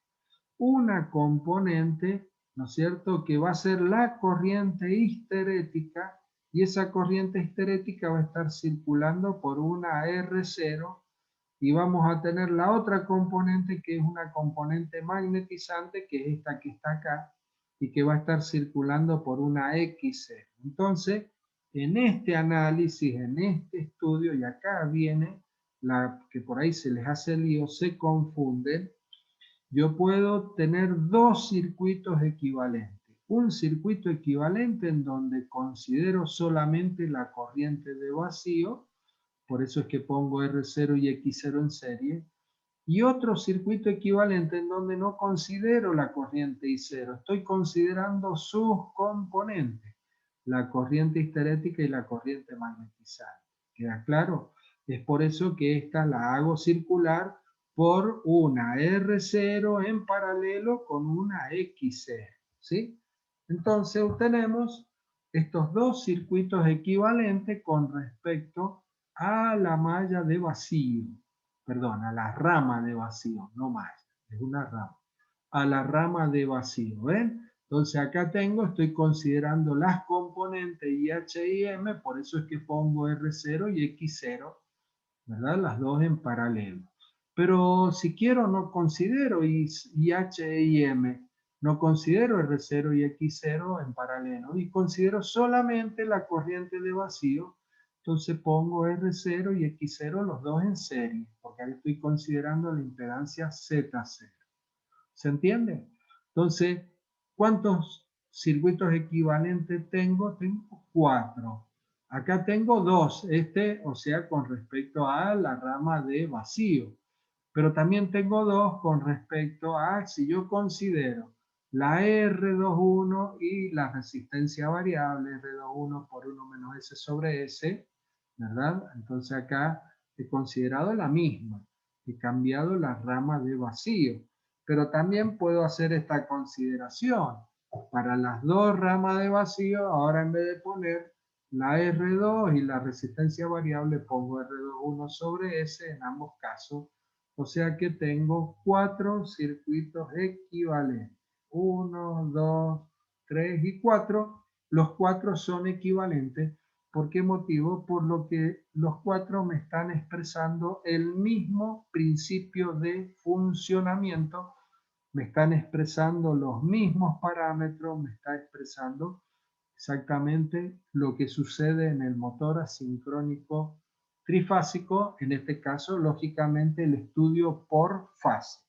Una componente, ¿no es cierto?, que va a ser la corriente histerética, y esa corriente histerética va a estar circulando por una R0, y vamos a tener la otra componente que es una componente magnetizante, que es esta que está acá, y que va a estar circulando por una X0. Entonces, en este análisis, en este estudio, y acá viene la que por ahí se les hace lío, se confunden, yo puedo tener dos circuitos equivalentes. Un circuito equivalente en donde considero solamente la corriente de vacío, por eso es que pongo R0 y X0 en serie, y otro circuito equivalente en donde no considero la corriente I0, estoy considerando sus componentes, la corriente histerética y la corriente magnetizante. ¿Queda claro? Es por eso que esta la hago circular por una R0 en paralelo con una X0. ¿Sí? Entonces obtenemos estos dos circuitos equivalentes con respecto a la malla de vacío. Perdón, a la rama de vacío, no malla, es una rama. A la rama de vacío, ¿ven? Entonces acá estoy considerando las componentes IH y M, por eso es que pongo R0 y X0, ¿verdad? Las dos en paralelo. Pero si quiero no considero IH y M, no considero R0 y X0 en paralelo y considero solamente la corriente de vacío, entonces pongo R0 y X0 los dos en serie, porque ahí estoy considerando la impedancia Z0. ¿Se entiende? Entonces, ¿cuántos circuitos equivalentes tengo? Tengo 4. Acá tengo 2, o sea, con respecto a la rama de vacío. Pero también tengo 2 con respecto a, si yo considero la R21 y la resistencia variable R21 por 1 menos S sobre S, ¿verdad? Entonces acá he considerado la misma. He cambiado la rama de vacío. Pero también puedo hacer esta consideración. Para las dos ramas de vacío, ahora en vez de poner la R2 y la resistencia variable, pongo R21 sobre S en ambos casos. O sea que tengo 4 circuitos equivalentes. 1, 2, 3 y 4. Los 4 son equivalentes. ¿Por qué motivo? Por lo que los 4 me están expresando el mismo principio de funcionamiento, me están expresando los mismos parámetros, me está expresando exactamente lo que sucede en el motor asincrónico trifásico, en este caso, lógicamente, el estudio por fase.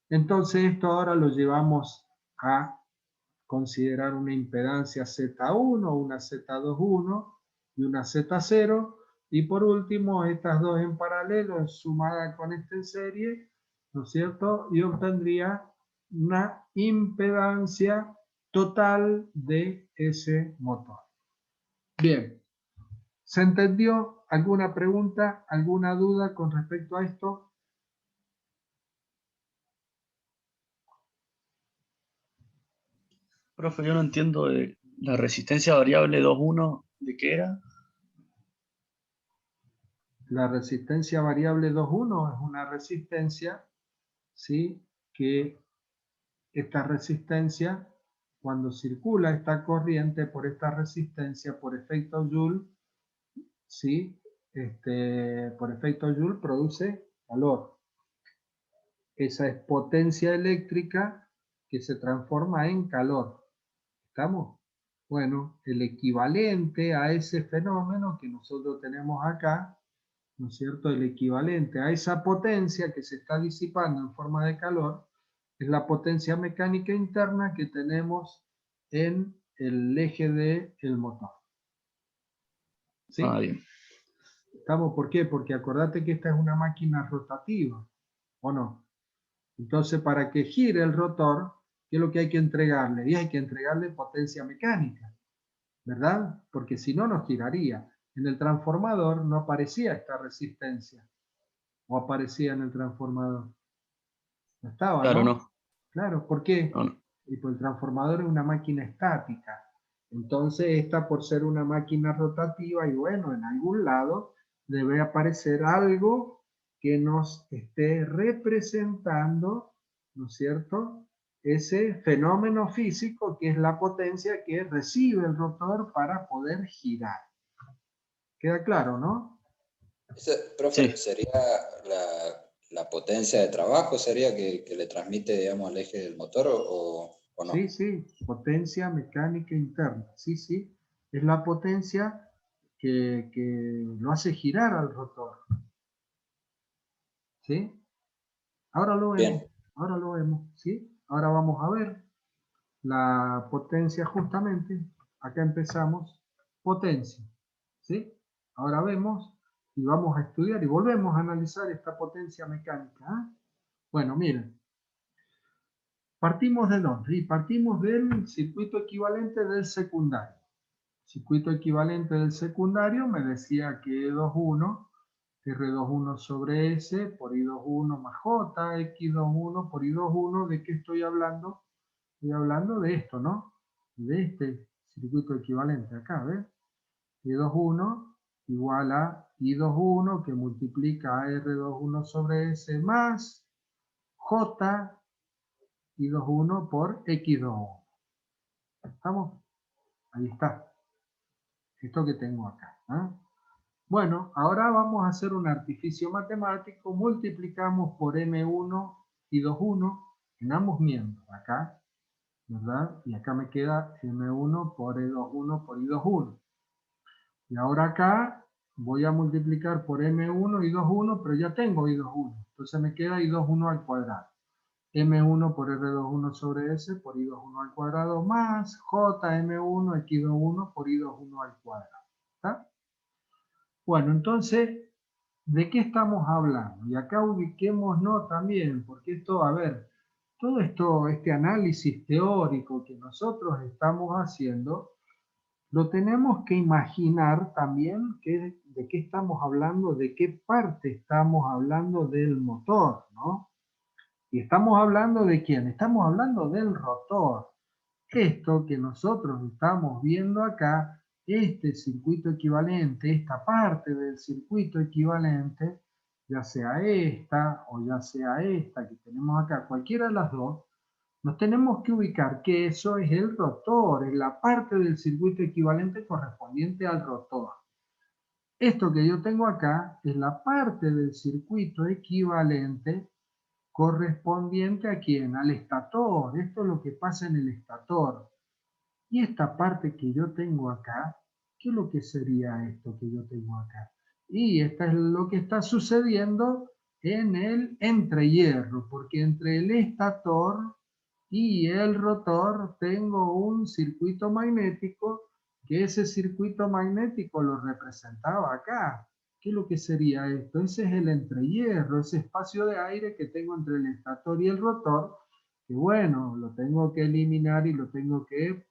Entonces, esto ahora lo llevamos a considerar una impedancia Z1, una Z21 y una Z0, y por último, estas dos en paralelo, sumada con esta en serie, ¿no es cierto? Y obtendría una impedancia total de ese motor. Bien, ¿se entendió? ¿Alguna pregunta, alguna duda con respecto a esto? Profe, yo no entiendo la resistencia variable 2.1, ¿de qué era? La resistencia variable 2.1 es una resistencia, ¿sí?, que esta resistencia, cuando circula esta corriente por esta resistencia, por efecto Joule, ¿sí?, por efecto Joule produce calor. Esa es potencia eléctrica que se transforma en calor. ¿Estamos? Bueno, el equivalente a ese fenómeno que nosotros tenemos acá, ¿no es cierto? El equivalente a esa potencia que se está disipando en forma de calor es la potencia mecánica interna que tenemos en el eje del motor. ¿Sí? Ah, bien. ¿Estamos? ¿Por qué? Porque acordate que esta es una máquina rotativa, ¿o no? Entonces, para que gire el rotor, ¿Qué es lo que hay que entregarle? Y hay que entregarle potencia mecánica, ¿verdad? Porque si no nos tiraría. En el transformador no aparecía esta resistencia. ¿O aparecía en el transformador? No estaba, Claro, ¿no? no. Claro, ¿por qué? No, no. Y pues el transformador es una máquina estática. Entonces esta, por ser una máquina rotativa, y bueno, en algún lado debe aparecer algo que nos esté representando, ¿no es cierto?, ese fenómeno físico que es la potencia que recibe el rotor para poder girar. ¿Queda claro, no? Profe, Sí, ¿sería la potencia de trabajo sería que le transmite, digamos, al eje del motor o Sí, no? sí, potencia mecánica interna. Sí, sí, es la potencia que lo hace girar al rotor. ¿Sí? Bien, Ahora lo vemos, ¿sí? Ahora vamos a ver la potencia justamente. Acá empezamos, potencia, ¿sí? Ahora vemos y vamos a estudiar y volvemos a analizar esta potencia mecánica. ¿Eh? Bueno, miren, partimos de dónde? Y partimos del circuito equivalente del secundario. Circuito equivalente del secundario me decía que E21, R21 sobre S por I21 más J, X21 por I21, ¿de qué estoy hablando? Estoy hablando de esto, ¿no? De este circuito equivalente acá, ¿ves? E21 igual a I21 que multiplica a R21 sobre S más J I21 por X21. ¿Estamos? Ahí está. Esto que tengo acá. ¿Eh? Bueno, ahora vamos a hacer un artificio matemático. Multiplicamos por M1 y 2,1 en ambos miembros. Acá, ¿verdad? Y acá me queda M1 por E21 por I21. Y ahora acá voy a multiplicar por M1 y 2,1, pero ya tengo I21. Entonces me queda I21 al cuadrado. M1 por R21 sobre S por I21 al cuadrado más JM1 X21 por I21 al cuadrado. ¿Está? Bueno, entonces, ¿de qué estamos hablando? Y acá ubiquémonos también, porque esto, a ver, todo esto, este análisis teórico que nosotros estamos haciendo, lo tenemos que imaginar también de qué estamos hablando, de qué parte estamos hablando del motor, ¿no? Y estamos hablando de quién, estamos hablando del rotor. Esto que nosotros estamos viendo acá, este circuito equivalente, esta parte del circuito equivalente, ya sea esta o ya sea esta que tenemos acá, cualquiera de las dos, nos tenemos que ubicar que eso es el rotor, es la parte del circuito equivalente correspondiente al rotor. Esto que yo tengo acá es la parte del circuito equivalente correspondiente a quién, al estator. Esto es lo que pasa en el estator. Y esta parte que yo tengo acá, ¿qué es lo que sería esto que yo tengo acá? Y esto es lo que está sucediendo en el entrehierro, porque entre el estator y el rotor tengo un circuito magnético, que ese circuito magnético lo representaba acá. ¿Qué es lo que sería esto? Ese es el entrehierro, ese espacio de aire que tengo entre el estator y el rotor, que bueno, lo tengo que eliminar y lo tengo que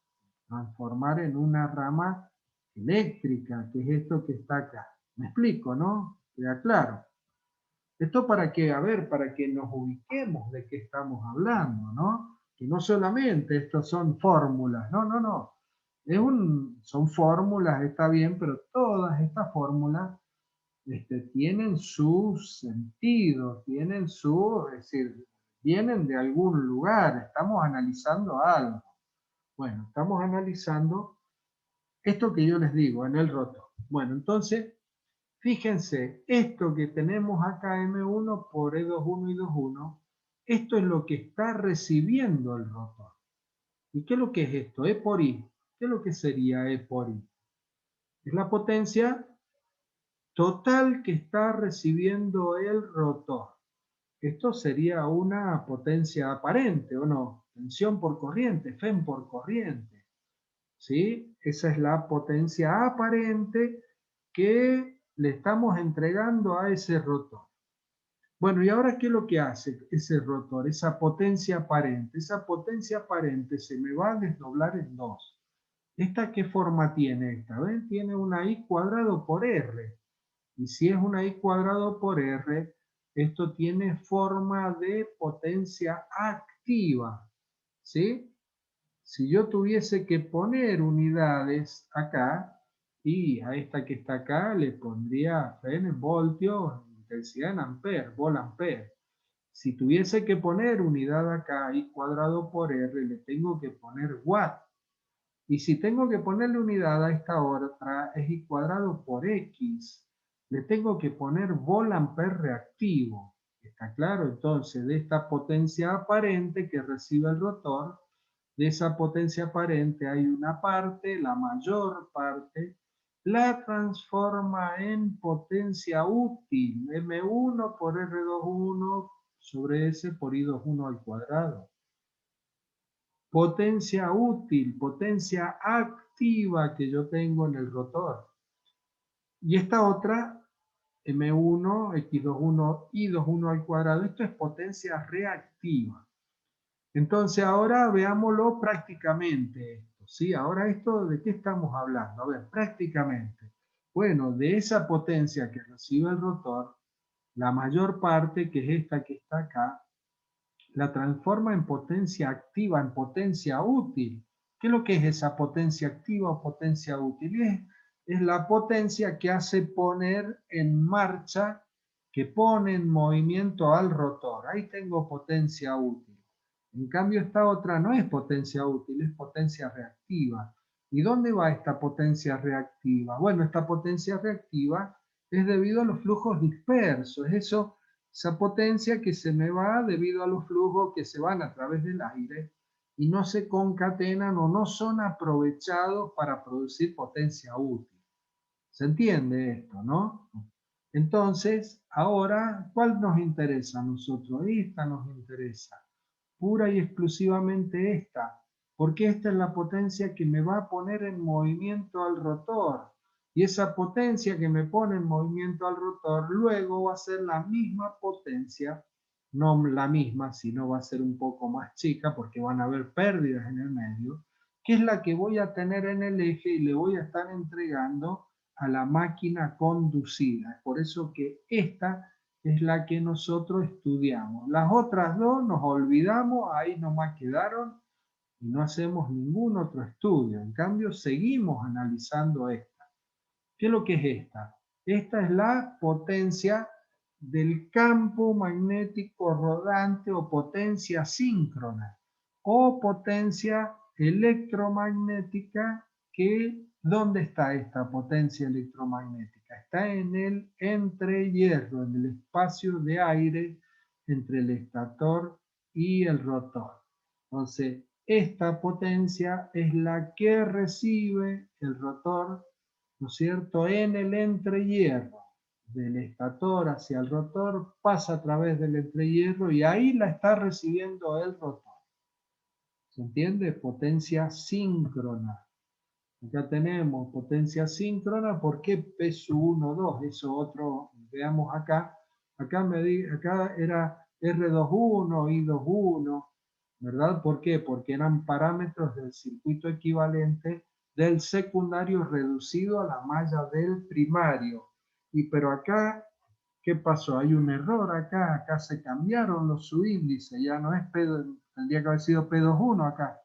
transformar en una rama eléctrica, que es esto que está acá. ¿Me explico, no? ¿Queda claro? Esto para que, a ver, para que nos ubiquemos de qué estamos hablando, ¿no? Que no solamente estos son fórmulas, no, no, no. Son fórmulas, está bien, pero todas estas fórmulas tienen su sentido, tienen su, es decir, vienen de algún lugar, estamos analizando algo. Bueno, estamos analizando esto que yo les digo en el rotor. Bueno, entonces, fíjense, esto que tenemos acá M1 por E21 y 21, esto es lo que está recibiendo el rotor. ¿Y qué es lo que es esto? E por I. ¿Qué es lo que sería E por I? Es la potencia total que está recibiendo el rotor. Esto sería una potencia aparente, ¿o no? Tensión por corriente, FEM por corriente. ¿Sí? Esa es la potencia aparente que le estamos entregando a ese rotor. Bueno, ¿y ahora qué es lo que hace ese rotor? Esa potencia aparente. Esa potencia aparente se me va a desdoblar en dos. ¿Esta qué forma tiene esta? ¿Ven? Tiene una I cuadrado por R. Y si es una I cuadrado por R, esto tiene forma de potencia activa. ¿Sí? Si yo tuviese que poner unidades acá, y a esta que está acá le pondría en voltios, intensidad en ampere, vol ampere. Si tuviese que poner unidad acá, I cuadrado por R, le tengo que poner watt. Y si tengo que ponerle unidad a esta otra, es I cuadrado por X. Le tengo que poner vol ampere reactivo. ¿Está claro? Entonces, de esta potencia aparente que recibe el rotor, de esa potencia aparente hay una parte, la mayor parte, la transforma en potencia útil, M1 por R21 sobre S por I21 al cuadrado. Potencia útil, potencia activa que yo tengo en el rotor. Y esta otra, M1, X21, I21 al cuadrado, esto es potencia reactiva. Entonces ahora veámoslo prácticamente esto, ¿sí? Ahora esto, ¿de qué estamos hablando? A ver, prácticamente. Bueno, de esa potencia que recibe el rotor, la mayor parte, que es esta que está acá, la transforma en potencia activa, en potencia útil. ¿Qué es lo que es esa potencia activa o potencia útil? Es la potencia que hace poner en marcha, que pone en movimiento al rotor. Ahí tengo potencia útil. En cambio, esta otra no es potencia útil, es potencia reactiva. ¿Y dónde va esta potencia reactiva? Bueno, esta potencia reactiva es debido a los flujos dispersos. Esa potencia que se me va debido a los flujos que se van a través del aire y no se concatenan o no son aprovechados para producir potencia útil. ¿Se entiende esto, no? Entonces, ahora, ¿cuál nos interesa a nosotros? Esta nos interesa. Pura y exclusivamente esta, porque esta es la potencia que me va a poner en movimiento al rotor. Y esa potencia que me pone en movimiento al rotor luego va a ser la misma potencia, no la misma, sino va a ser un poco más chica porque van a haber pérdidas en el medio, que es la que voy a tener en el eje y le voy a estar entregando a la máquina conducida. Es por eso que esta es la que nosotros estudiamos. Las otras dos nos olvidamos, ahí nomás quedaron y no hacemos ningún otro estudio. En cambio, seguimos analizando esta. ¿Qué es lo que es esta? Esta es la potencia del campo magnético rodante o potencia síncrona o potencia electromagnética que, ¿dónde está esta potencia electromagnética? Está en el entrehierro, en el espacio de aire entre el estator y el rotor. Entonces, esta potencia es la que recibe el rotor, ¿no es cierto?, en el entrehierro. Del estator hacia el rotor, pasa a través del entrehierro y ahí la está recibiendo el rotor. ¿Se entiende? Potencia síncrona. Acá tenemos potencia síncrona. ¿Por qué peso 1, 2? Eso otro, veamos acá. Acá era R21, I21, ¿verdad? ¿Por qué? Porque eran parámetros del circuito equivalente del secundario reducido a la malla del primario. Pero acá, ¿qué pasó? Hay un error acá se cambiaron los subíndices, ya no es P, tendría que haber sido P21 acá.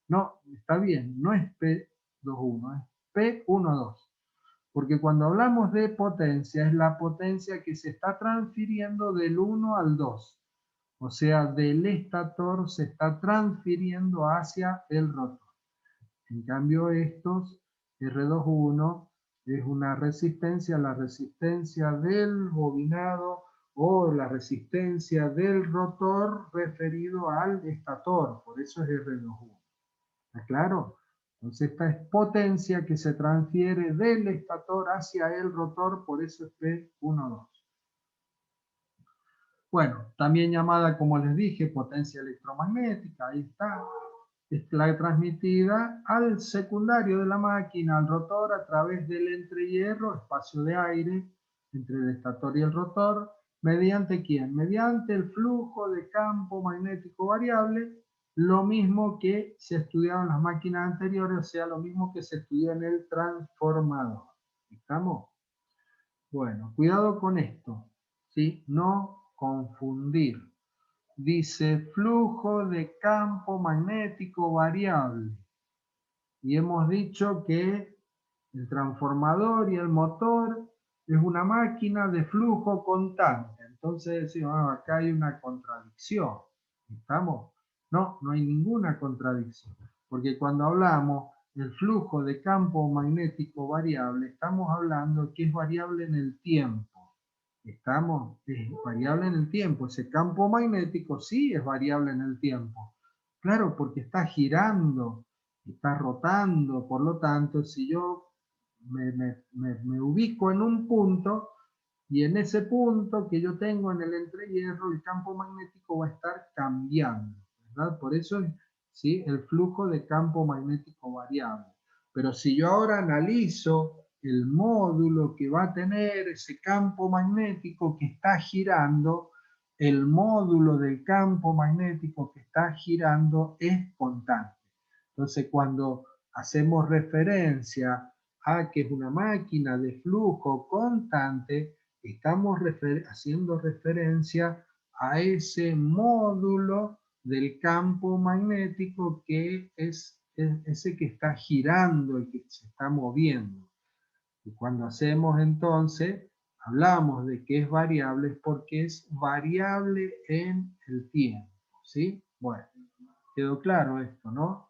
No, está bien, no es P21, es P12. Porque cuando hablamos de potencia, es la potencia que se está transfiriendo del 1 al 2. O sea, del estator se está transfiriendo hacia el rotor. En cambio, estos R21 es una resistencia, la resistencia del bobinado o la resistencia del rotor referido al estator. Por eso es R21. ¿Está claro? Entonces esta es potencia que se transfiere del estator hacia el rotor, por eso es P12. Bueno, también llamada, como les dije, potencia electromagnética, ahí está. Es la transmitida al secundario de la máquina, al rotor, a través del entrehierro, espacio de aire, entre el estator y el rotor, ¿Mediante quién? Mediante el flujo de campo magnético variable, lo mismo que se estudiaba en las máquinas anteriores, o sea, lo mismo que se estudió en el transformador. ¿Estamos? Bueno, cuidado con esto, ¿sí? No confundir. Dice flujo de campo magnético variable. Y hemos dicho que el transformador y el motor es una máquina de flujo constante. Entonces decimos, acá hay una contradicción. ¿Estamos? No, no hay ninguna contradicción. Porque cuando hablamos del flujo de campo magnético variable, estamos hablando que es variable en el tiempo. ¿Estamos? Es variable en el tiempo. Ese campo magnético sí es variable en el tiempo. Claro, porque está girando, está rotando. Por lo tanto, si yo me ubico en un punto y en ese punto que yo tengo en el entrehierro, el campo magnético va a estar cambiando, ¿verdad? Por eso, ¿sí? El flujo de campo magnético variable. Pero si yo ahora analizo el módulo que va a tener ese campo magnético que está girando, el módulo del campo magnético que está girando es constante. Entonces, cuando hacemos referencia a que es una máquina de flujo constante, estamos haciendo referencia a ese módulo del campo magnético que es ese que está girando y que se está moviendo. Y cuando hacemos entonces, hablamos de que es variable porque es variable en el tiempo. ¿Sí? Bueno, quedó claro esto, ¿no?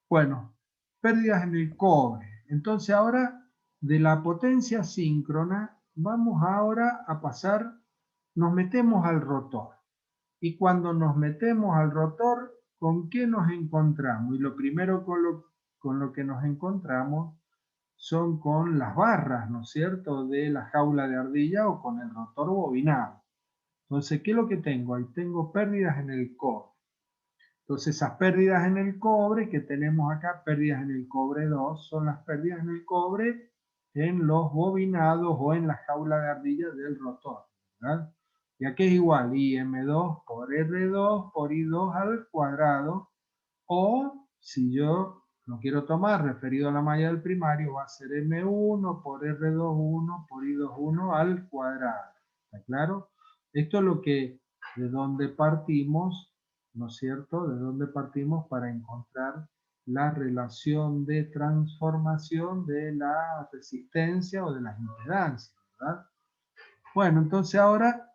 Bueno, pérdidas en el cobre. Entonces ahora de la potencia síncrona vamos ahora a pasar, nos metemos al rotor. Y cuando nos metemos al rotor, ¿con qué nos encontramos? Y lo primero con lo que nos encontramos son con las barras, ¿no es cierto?, de la jaula de ardilla o con el rotor bobinado. Entonces, ¿qué es lo que tengo? Ahí tengo pérdidas en el cobre. Entonces, esas pérdidas en el cobre que tenemos acá, pérdidas en el cobre 2, son las pérdidas en el cobre en los bobinados o en la jaula de ardilla del rotor, ¿verdad? Ya que es igual IM2 por R2 por I2 al cuadrado, o si yo lo quiero tomar referido a la malla del primario, va a ser M1 por R21 por I21 al cuadrado. ¿Está claro? Esto es lo que, de donde partimos, ¿no es cierto? De donde partimos para encontrar la relación de transformación de la resistencia o de las impedancias, ¿verdad? Bueno, entonces ahora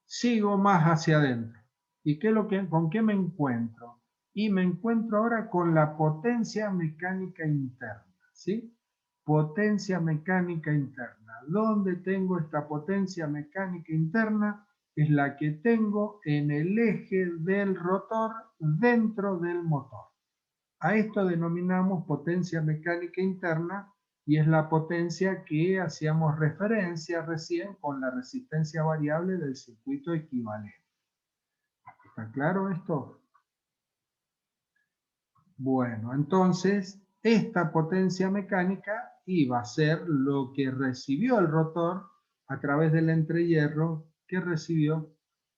sigo más hacia adentro. ¿Y qué es lo que, con qué me encuentro? Y me encuentro ahora con la potencia mecánica interna, ¿sí? Potencia mecánica interna. ¿Dónde tengo esta potencia mecánica interna? Es la que tengo en el eje del rotor dentro del motor. A esto denominamos potencia mecánica interna y es la potencia que hacíamos referencia recién con la resistencia variable del circuito equivalente. ¿Está claro esto? Bueno, entonces esta potencia mecánica iba a ser lo que recibió el rotor a través del entrehierro. ¿Qué recibió?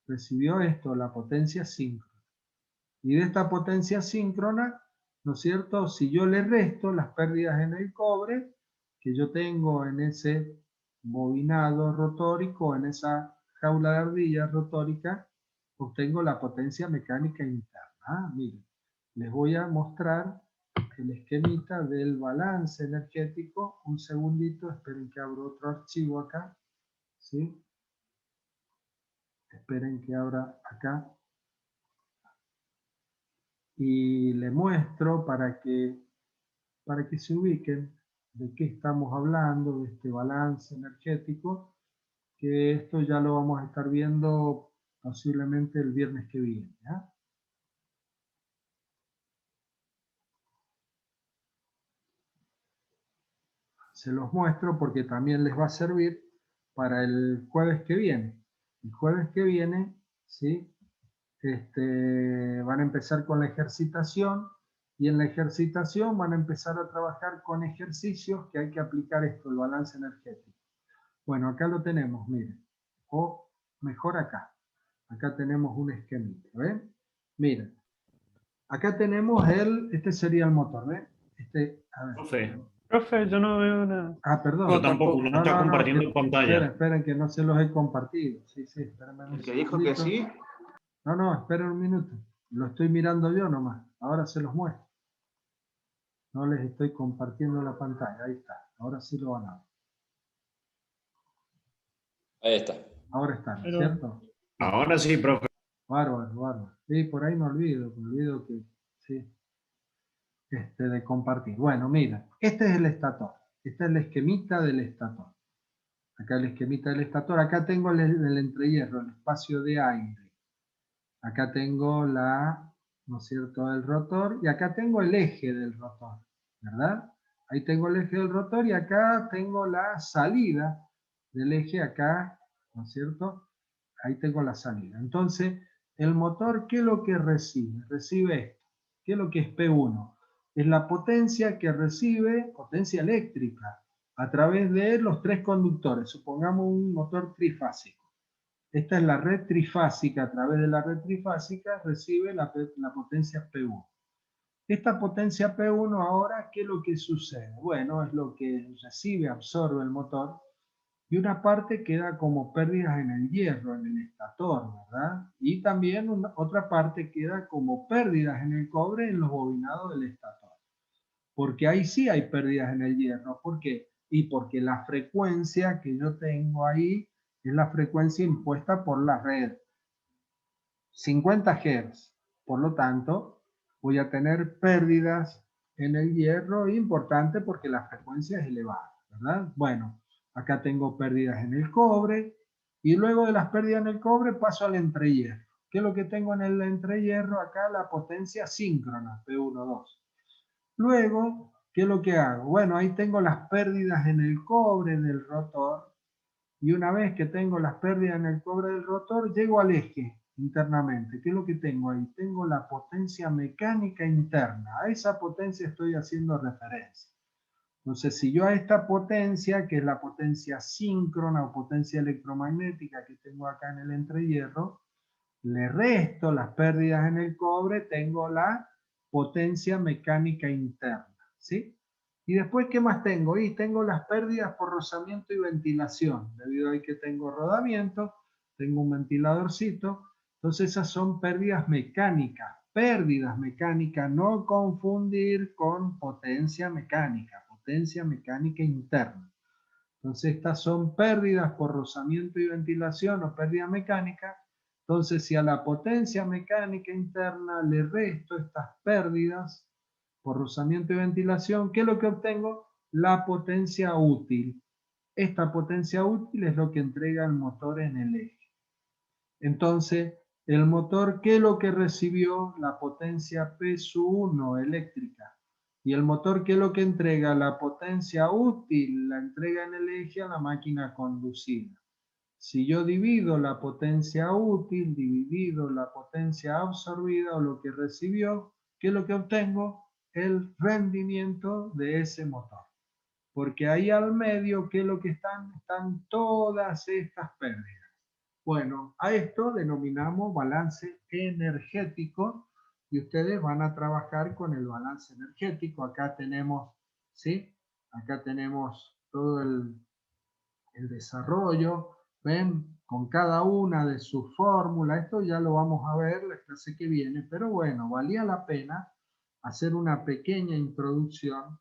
Recibió esto, la potencia síncrona. Y de esta potencia síncrona, ¿no es cierto? Si yo le resto las pérdidas en el cobre que yo tengo en ese bobinado rotórico, en esa jaula de ardilla rotórica, obtengo la potencia mecánica interna. Miren, les voy a mostrar el esquemita del balance energético. Un segundito, esperen que abra otro archivo acá. ¿Sí? Esperen que abra acá. Y le muestro para que se ubiquen de qué estamos hablando, de este balance energético, que esto ya lo vamos a estar viendo posiblemente el viernes que viene. ¿Ya? Se los muestro porque también les va a servir para el jueves que viene. El jueves que viene, ¿sí? Van a empezar con la ejercitación y en la ejercitación van a empezar a trabajar con ejercicios que hay que aplicar esto, el balance energético. Bueno, acá lo tenemos, miren. O mejor acá. Acá tenemos un esquemita, ¿ven? Miren. Acá tenemos este sería el motor, ¿ven? A ver. Profe, yo no veo nada. Perdón. No, tampoco, no está compartiendo pantalla. Esperen, que no se los he compartido. Sí, espérenme un El que dijo que sí. No, esperen un minuto. Lo estoy mirando yo nomás. Ahora se los muestro. No les estoy compartiendo la pantalla. Ahí está. Ahora sí lo van a ver. Ahí está. Ahora está, ¿no es Pero- cierto? Ahora sí, profe. Bárbaro. Sí, por ahí me olvido que sí. De compartir. Bueno, mira, este es el estator. Este es el esquemita del estator. Acá el esquemita del estator. Acá tengo el entrehierro, el espacio de aire. Acá tengo ¿no es cierto?, el rotor. Y acá tengo el eje del rotor, ¿verdad? Ahí tengo el eje del rotor y acá tengo la salida del eje acá, ¿no es cierto? Ahí tengo la salida. Entonces, el motor, ¿qué es lo que recibe? Recibe esto. ¿Qué es lo que es P1? Es la potencia que recibe, potencia eléctrica, a través de los tres conductores. Supongamos un motor trifásico. Esta es la red trifásica. A través de la red trifásica recibe la potencia P1. Esta potencia P1 ahora, ¿qué es lo que sucede? Bueno, es lo que recibe, absorbe el motor, y una parte queda como pérdidas en el hierro, en el estator, ¿verdad? Y también otra parte queda como pérdidas en el cobre en los bobinados del estator. Porque ahí sí hay pérdidas en el hierro. ¿Por qué? Y porque la frecuencia que yo tengo ahí es la frecuencia impuesta por la red. 50 Hz. Por lo tanto, voy a tener pérdidas en el hierro importante porque la frecuencia es elevada, ¿verdad? Bueno, acá tengo pérdidas en el cobre y luego de las pérdidas en el cobre paso al entrehierro. ¿Qué es lo que tengo en el entrehierro? Acá la potencia síncrona, P12. Luego, ¿qué es lo que hago? Bueno, ahí tengo las pérdidas en el cobre del rotor. Y una vez que tengo las pérdidas en el cobre del rotor, llego al eje internamente. ¿Qué es lo que tengo ahí? Tengo la potencia mecánica interna. A esa potencia estoy haciendo referencia. Entonces, si yo a esta potencia, que es la potencia síncrona o potencia electromagnética que tengo acá en el entrehierro, le resto las pérdidas en el cobre, tengo la potencia mecánica interna, ¿sí? Y después, ¿qué más tengo? Y tengo las pérdidas por rozamiento y ventilación. Debido a que tengo rodamiento, tengo un ventiladorcito. Entonces esas son pérdidas mecánicas. Pérdidas mecánicas, no confundir con potencia mecánica interna. Entonces estas son pérdidas por rozamiento y ventilación o pérdida mecánica. Entonces si a la potencia mecánica interna le resto estas pérdidas por rozamiento y ventilación, ¿qué es lo que obtengo? La potencia útil. Esta potencia útil es lo que entrega el motor en el eje. Entonces, el motor, ¿qué es lo que recibió? La potencia P1 eléctrica. Y el motor, ¿qué es lo que entrega? La potencia útil, la entrega en el eje a la máquina conducida. Si yo divido la potencia útil, dividido la potencia absorbida o lo que recibió, ¿qué es lo que obtengo? El rendimiento de ese motor. Porque ahí al medio, ¿qué es lo que están? Están todas estas pérdidas. Bueno, a esto denominamos balance energético y ustedes van a trabajar con el balance energético. Acá tenemos, ¿sí? Acá tenemos todo el desarrollo, ven, con cada una de sus fórmulas. Esto ya lo vamos a ver la clase que viene, pero bueno, valía la pena hacer una pequeña introducción,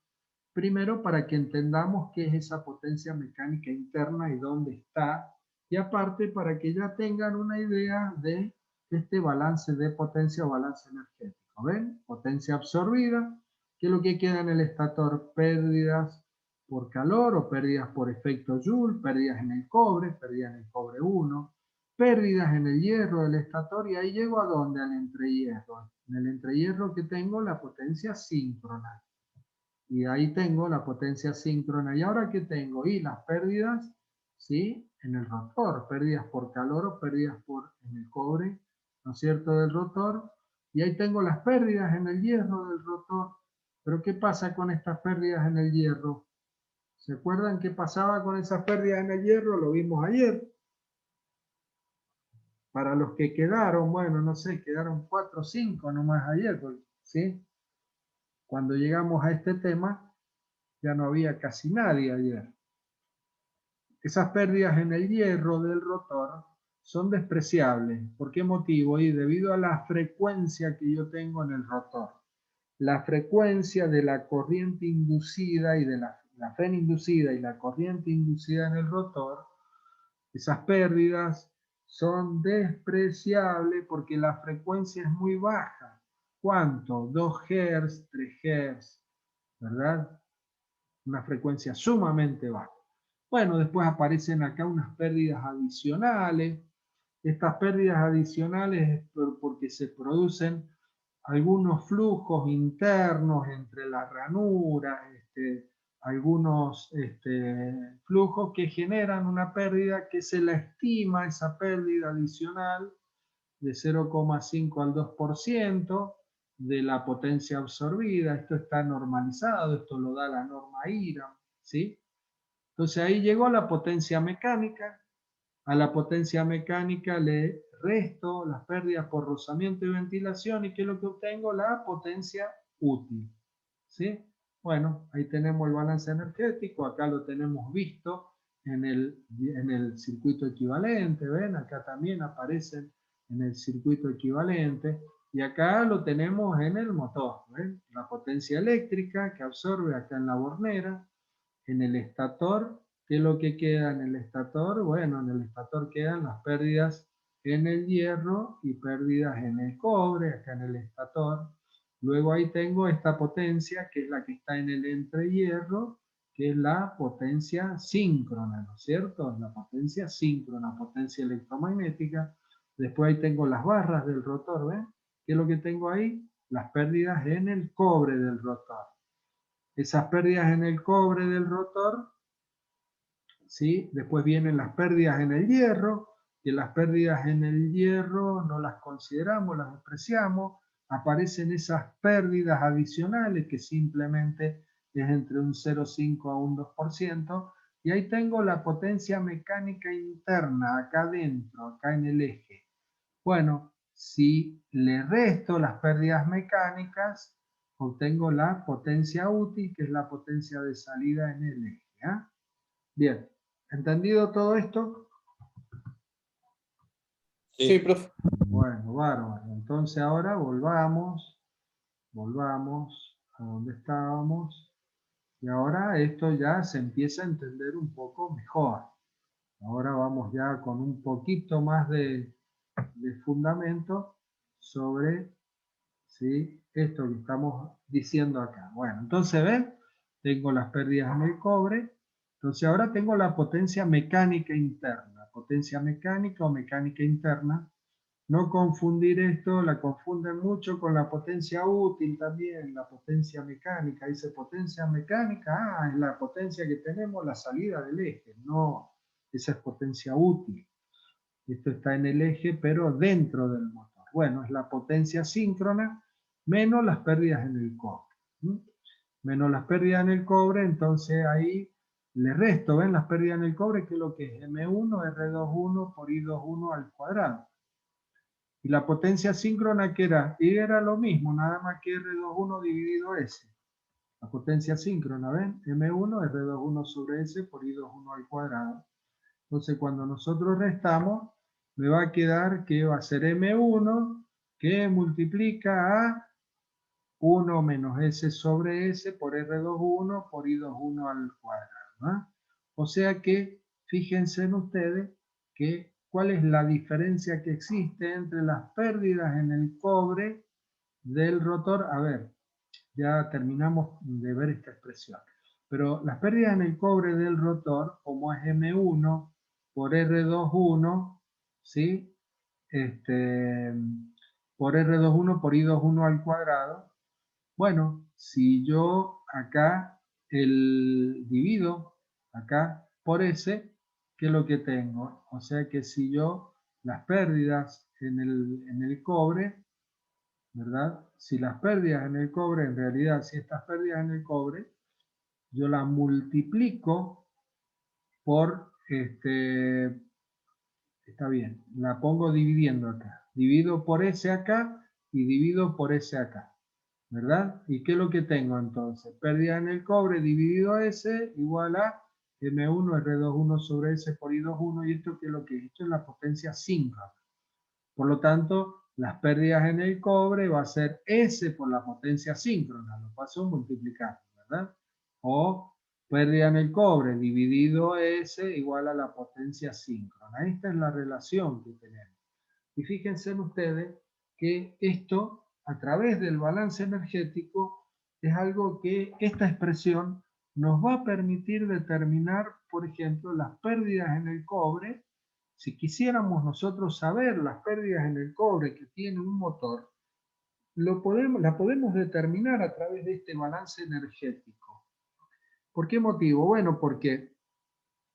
primero para que entendamos qué es esa potencia mecánica interna y dónde está, y aparte para que ya tengan una idea de este balance de potencia o balance energético. ¿Ven? Potencia absorbida, que es lo que queda en el estator, pérdidas por calor o pérdidas por efecto Joule, pérdidas en el cobre 1, pérdidas en el hierro del estator, y ahí llego a dónde, al entrehierro. En el entrehierro que tengo la potencia síncrona. Y ahí tengo la potencia síncrona. ¿Y ahora qué tengo? Y las pérdidas, ¿sí? En el rotor, pérdidas por calor o pérdidas en el cobre, ¿no es cierto?, del rotor. Y ahí tengo las pérdidas en el hierro del rotor. Pero ¿qué pasa con estas pérdidas en el hierro? ¿Se acuerdan qué pasaba con esas pérdidas en el hierro? Lo vimos ayer. Para los que quedaron, bueno, no sé, quedaron 4 o 5 nomás ayer, ¿sí? Cuando llegamos a este tema, ya no había casi nadie ayer. Esas pérdidas en el hierro del rotor son despreciables. ¿Por qué motivo? Y debido a la frecuencia que yo tengo en el rotor. La frecuencia de la corriente inducida y de la frena inducida y la corriente inducida en el rotor, esas pérdidas son despreciables porque la frecuencia es muy baja. ¿Cuánto? 2 Hz, 3 Hz, ¿verdad? Una frecuencia sumamente baja. Bueno, después aparecen acá unas pérdidas adicionales. Estas pérdidas adicionales es porque se producen algunos flujos internos entre las ranuras, algunos flujos que generan una pérdida que se la estima, esa pérdida adicional, de 0,5 al 2% de la potencia absorbida. Esto está normalizado, esto lo da la norma IRAM, ¿sí? Entonces ahí llegó la potencia mecánica. A la potencia mecánica le resto las pérdidas por rozamiento y ventilación, y ¿qué es lo que obtengo? La potencia útil, ¿sí? Bueno, ahí tenemos el balance energético, acá lo tenemos visto en el circuito equivalente, ¿ven? Acá también aparecen en el circuito equivalente, y acá lo tenemos en el motor, ¿ven? La potencia eléctrica que absorbe acá en la bornera, en el estator. ¿Qué es lo que queda en el estator? Bueno, en el estator quedan las pérdidas en el hierro y pérdidas en el cobre, acá en el estator. Luego ahí tengo esta potencia, que es la que está en el entrehierro, que es la potencia síncrona, ¿no es cierto? La potencia síncrona, potencia electromagnética. Después ahí tengo las barras del rotor, ¿ven? ¿Qué es lo que tengo ahí? Las pérdidas en el cobre del rotor. Esas pérdidas en el cobre del rotor, ¿sí? Después vienen las pérdidas en el hierro, que las pérdidas en el hierro no las consideramos, las despreciamos. Aparecen esas pérdidas adicionales que simplemente es entre un 0,5 a un 2%, y ahí tengo la potencia mecánica interna, acá adentro, acá en el eje. Bueno, si le resto las pérdidas mecánicas, obtengo la potencia útil, que es la potencia de salida en el eje. ¿Eh? Bien, ¿entendido todo esto? Sí, profe. Bueno, bárbaro. Entonces ahora volvamos a donde estábamos. Y ahora esto ya se empieza a entender un poco mejor. Ahora vamos ya con un poquito más de fundamento sobre, ¿sí?, esto que estamos diciendo acá. Bueno, entonces ven, tengo las pérdidas en el cobre. Entonces ahora tengo la potencia mecánica interna. Potencia mecánica o mecánica interna. No confundir esto, la confunden mucho con la potencia útil también, la potencia mecánica. Dice potencia mecánica, es la potencia que tenemos, la salida del eje. No, esa es potencia útil. Esto está en el eje, pero dentro del motor. Bueno, es la potencia síncrona menos las pérdidas en el cobre. Menos las pérdidas en el cobre, entonces ahí le resto, ¿ven? Las pérdidas en el cobre, que es lo que es M1, R21 por I21 al cuadrado. Y la potencia síncrona, ¿qué era? Y era lo mismo, nada más que R21 dividido S. La potencia síncrona, ¿ven? M1, R21 sobre S por I21 al cuadrado. Entonces, cuando nosotros restamos, me va a quedar que va a ser M1 que multiplica a 1 menos S sobre S por R21 por I21 al cuadrado, ¿no? O sea que, fíjense en ustedes que cuál es la diferencia que existe entre las pérdidas en el cobre del rotor. A ver, ya terminamos de ver esta expresión. Pero las pérdidas en el cobre del rotor, como es M1 por R21, ¿sí? Por R21 por I21 al cuadrado. Bueno, si yo acá divido acá por S, ¿qué es lo que tengo? O sea que si yo las pérdidas en el cobre, ¿verdad? Si las pérdidas en el cobre, en realidad, si estas pérdidas en el cobre, yo la multiplico por, está bien, la pongo dividiendo acá. Divido por S acá y divido por S acá, ¿verdad? ¿Y qué es lo que tengo entonces? Pérdida en el cobre dividido a S igual a M1 R21 sobre S por I21, y esto ¿qué es lo que es? Esto es la potencia síncrona. Por lo tanto, las pérdidas en el cobre va a ser S por la potencia síncrona, lo paso multiplicando, ¿verdad? O pérdida en el cobre dividido S igual a la potencia síncrona. Esta es la relación que tenemos. Y fíjense ustedes que esto, a través del balance energético, es algo que esta expresión nos va a permitir determinar, por ejemplo, las pérdidas en el cobre. Si quisiéramos nosotros saber las pérdidas en el cobre que tiene un motor, la podemos determinar a través de este balance energético. ¿Por qué motivo? Bueno, porque,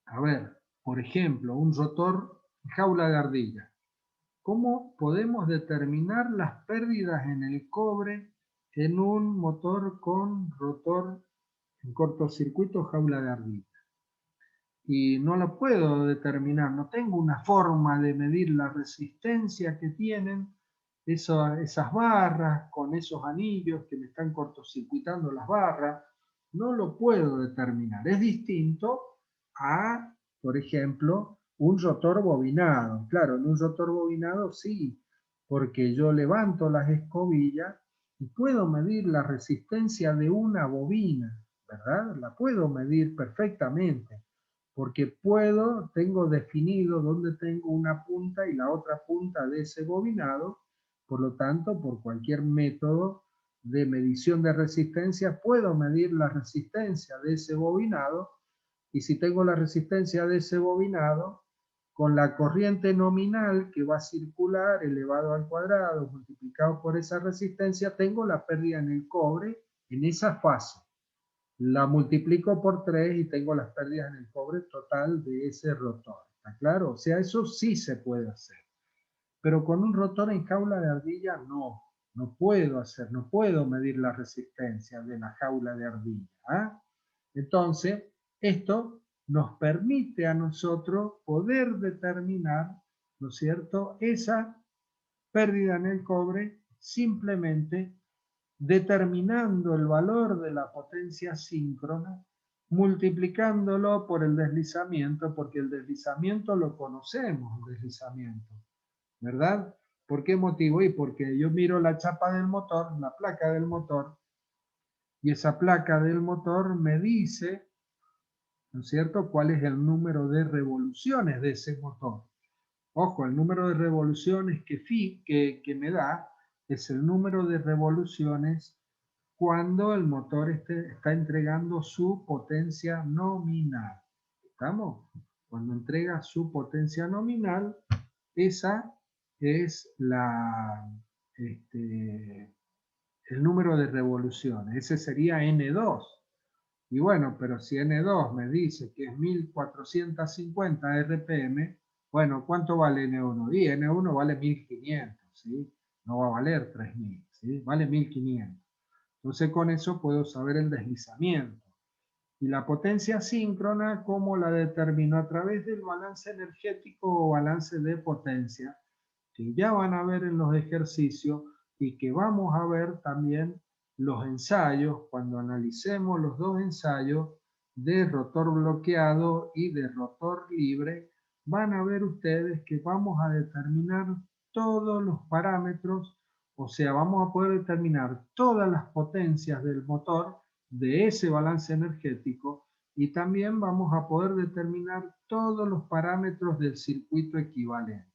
a ver, por ejemplo, un rotor jaula de ardilla. ¿Cómo podemos determinar las pérdidas en el cobre en un motor con rotor en cortocircuito jaula de ardilla? Y no lo puedo determinar, no tengo una forma de medir la resistencia que tienen esas barras con esos anillos que me están cortocircuitando las barras, no lo puedo determinar. Es distinto a, por ejemplo, un rotor bobinado. Claro, en un rotor bobinado sí, porque yo levanto las escobillas y puedo medir la resistencia de una bobina, ¿verdad? La puedo medir perfectamente, porque tengo definido dónde tengo una punta y la otra punta de ese bobinado. Por lo tanto, por cualquier método de medición de resistencia, puedo medir la resistencia de ese bobinado, y si tengo la resistencia de ese bobinado, con la corriente nominal que va a circular elevado al cuadrado multiplicado por esa resistencia, tengo la pérdida en el cobre en esa fase. La multiplico por 3 y tengo las pérdidas en el cobre total de ese rotor. ¿Está claro? O sea, eso sí se puede hacer. Pero con un rotor en jaula de ardilla no puedo hacer, no puedo medir la resistencia de la jaula de ardilla. ¿Ah? Entonces, esto nos permite a nosotros poder determinar, ¿no es cierto?, esa pérdida en el cobre simplemente determinando el valor de la potencia síncrona, multiplicándolo por el deslizamiento, porque el deslizamiento lo conocemos, el deslizamiento, ¿verdad? ¿Por qué motivo? Y porque yo miro la chapa del motor, la placa del motor, y esa placa del motor me dice, ¿no es cierto?, cuál es el número de revoluciones de ese motor. Ojo, el número de revoluciones que me da es el número de revoluciones cuando el motor está entregando su potencia nominal. ¿Estamos? Cuando entrega su potencia nominal, esa es el número de revoluciones. Ese sería N2. Y bueno, pero si N2 me dice que es 1450 RPM, bueno, ¿cuánto vale N1? Y N1 vale 1500, ¿sí? No va a valer 3000, ¿sí? Vale 1500. Entonces con eso puedo saber el deslizamiento. Y la potencia síncrona, ¿cómo la determino? A través del balance energético o balance de potencia, que ya van a ver en los ejercicios y que vamos a ver también los ensayos, cuando analicemos los dos ensayos de rotor bloqueado y de rotor libre, van a ver ustedes que vamos a determinar todos los parámetros, o sea, vamos a poder determinar todas las potencias del motor de ese balance energético, y también vamos a poder determinar todos los parámetros del circuito equivalente.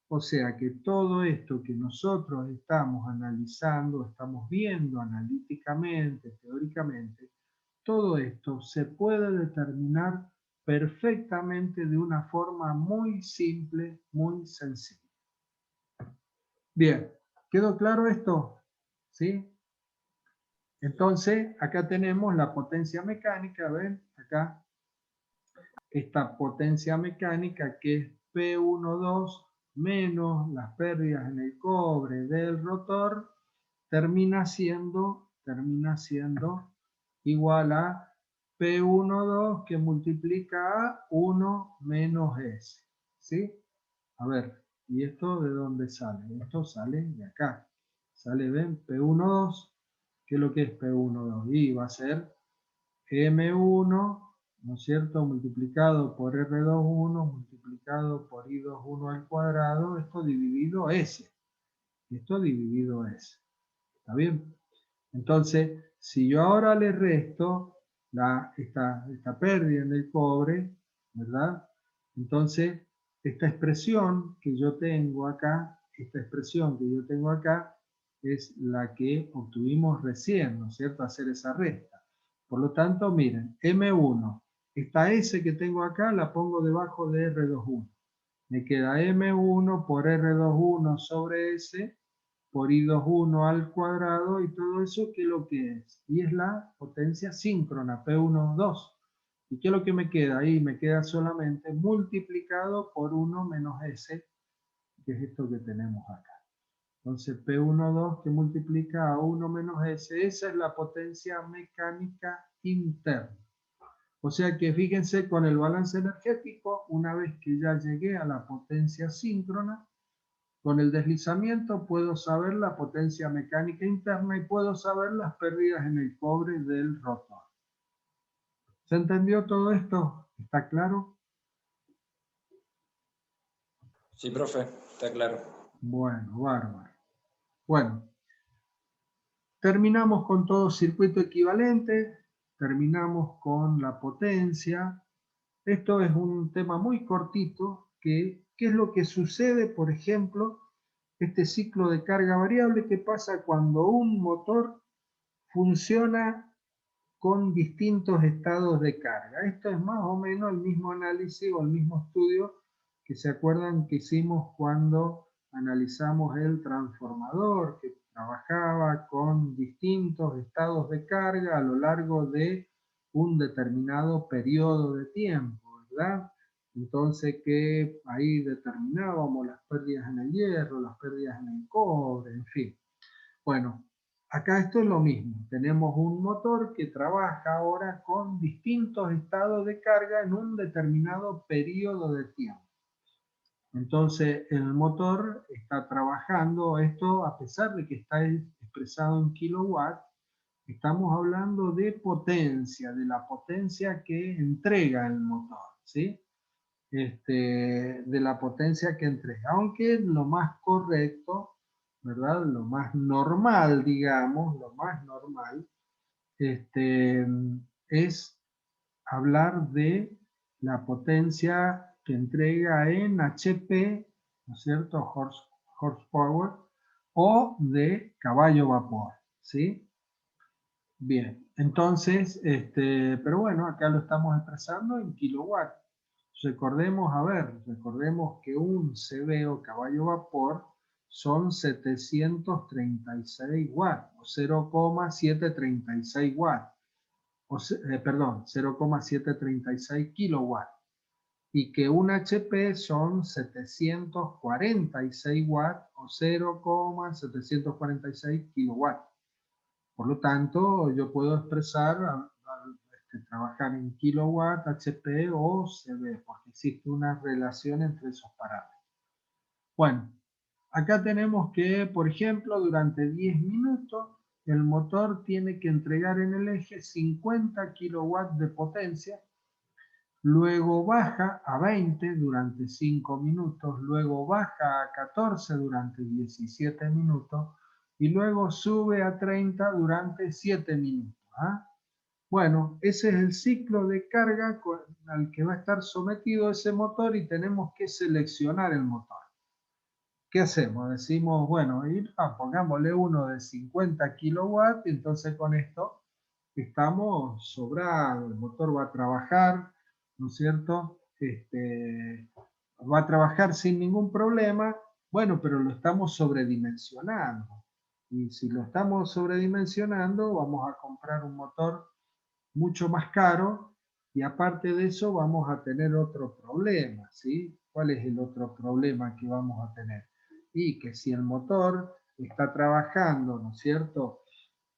O sea que todo esto que nosotros estamos analizando, estamos viendo analíticamente, teóricamente, todo esto se puede determinar perfectamente de una forma muy simple, muy sencilla. Bien, ¿quedó claro esto? ¿Sí? Entonces, acá tenemos la potencia mecánica, ¿ven? Acá, esta potencia mecánica que es P12 menos las pérdidas en el cobre del rotor, termina siendo igual a P12 que multiplica a 1 menos S. ¿Sí? A ver, ¿y esto de dónde sale? Esto sale de acá. Sale, ¿ven? P12. ¿Qué es lo que es P12? Y va a ser M1, ¿no es cierto? Multiplicado por R21, multiplicado por I21 al cuadrado, esto dividido S. Esto dividido S. ¿Está bien? Entonces, si yo ahora le resto esta pérdida en el cobre, ¿verdad? Entonces, esta expresión que yo tengo acá, es la que obtuvimos recién, ¿no es cierto? Hacer esa resta. Por lo tanto, miren, M1, esta S que tengo acá la pongo debajo de R21. Me queda M1 por R21 sobre S por I21 al cuadrado, y todo eso, ¿qué es lo que es? Y es la potencia síncrona, P12. ¿Y qué es lo que me queda? Ahí me queda solamente multiplicado por 1 menos S, que es esto que tenemos acá. Entonces P12 que multiplica a 1 menos S, esa es la potencia mecánica interna. O sea que fíjense, con el balance energético, una vez que ya llegué a la potencia síncrona, con el deslizamiento puedo saber la potencia mecánica interna y puedo saber las pérdidas en el cobre del rotor. ¿Se entendió todo esto? ¿Está claro? Sí, profe, está claro. Bueno, bárbaro. Bueno, terminamos con todo circuito equivalente, terminamos con la potencia. Esto es un tema muy cortito, ¿qué es lo que sucede, por ejemplo, este ciclo de carga variable? ¿Qué pasa cuando un motor funciona con distintos estados de carga? Esto es más o menos el mismo análisis o el mismo estudio que se acuerdan que hicimos cuando analizamos el transformador, que trabajaba con distintos estados de carga a lo largo de un determinado periodo de tiempo, ¿verdad? Entonces que ahí determinábamos las pérdidas en el hierro, las pérdidas en el cobre, en fin. Bueno, acá esto es lo mismo. Tenemos un motor que trabaja ahora con distintos estados de carga en un determinado periodo de tiempo. Entonces el motor está trabajando esto, a pesar de que está expresado en kilowatts, estamos hablando de potencia, de la potencia que entrega el motor, ¿sí? De la potencia que entrega. Aunque lo más correcto, ¿verdad? Lo más normal, digamos, lo más normal, es hablar de la potencia que entrega en HP, ¿no es cierto? Horsepower, o de caballo vapor, ¿sí? Bien, entonces, pero bueno, acá lo estamos expresando en kilowatts. Recordemos que un CV o caballo vapor son 736 watts, o 0,736 watts, perdón, 0,736 kilowatts, y que un HP son 746 watts, o 0,746 kilowatts. Por lo tanto, yo puedo expresar, trabajar en kilowatt, HP o CV, porque existe una relación entre esos parámetros. Bueno, acá tenemos que, por ejemplo, durante 10 minutos, el motor tiene que entregar en el eje 50 kilowatts de potencia, luego baja a 20 durante 5 minutos, luego baja a 14 durante 17 minutos, y luego sube a 30 durante 7 minutos. ¿Ah? Bueno, ese es el ciclo de carga al que va a estar sometido ese motor, y tenemos que seleccionar el motor. ¿Qué hacemos? Decimos, bueno, pongámosle uno de 50 kilowatts, y entonces con esto estamos sobrados, el motor va a trabajar, ¿no es cierto? Va a trabajar sin ningún problema. Bueno, pero lo estamos sobredimensionando. Y si lo estamos sobredimensionando, vamos a comprar un motor mucho más caro, y aparte de eso vamos a tener otro problema, ¿sí? ¿Cuál es el otro problema que vamos a tener? Y que si el motor está trabajando, ¿no es cierto?,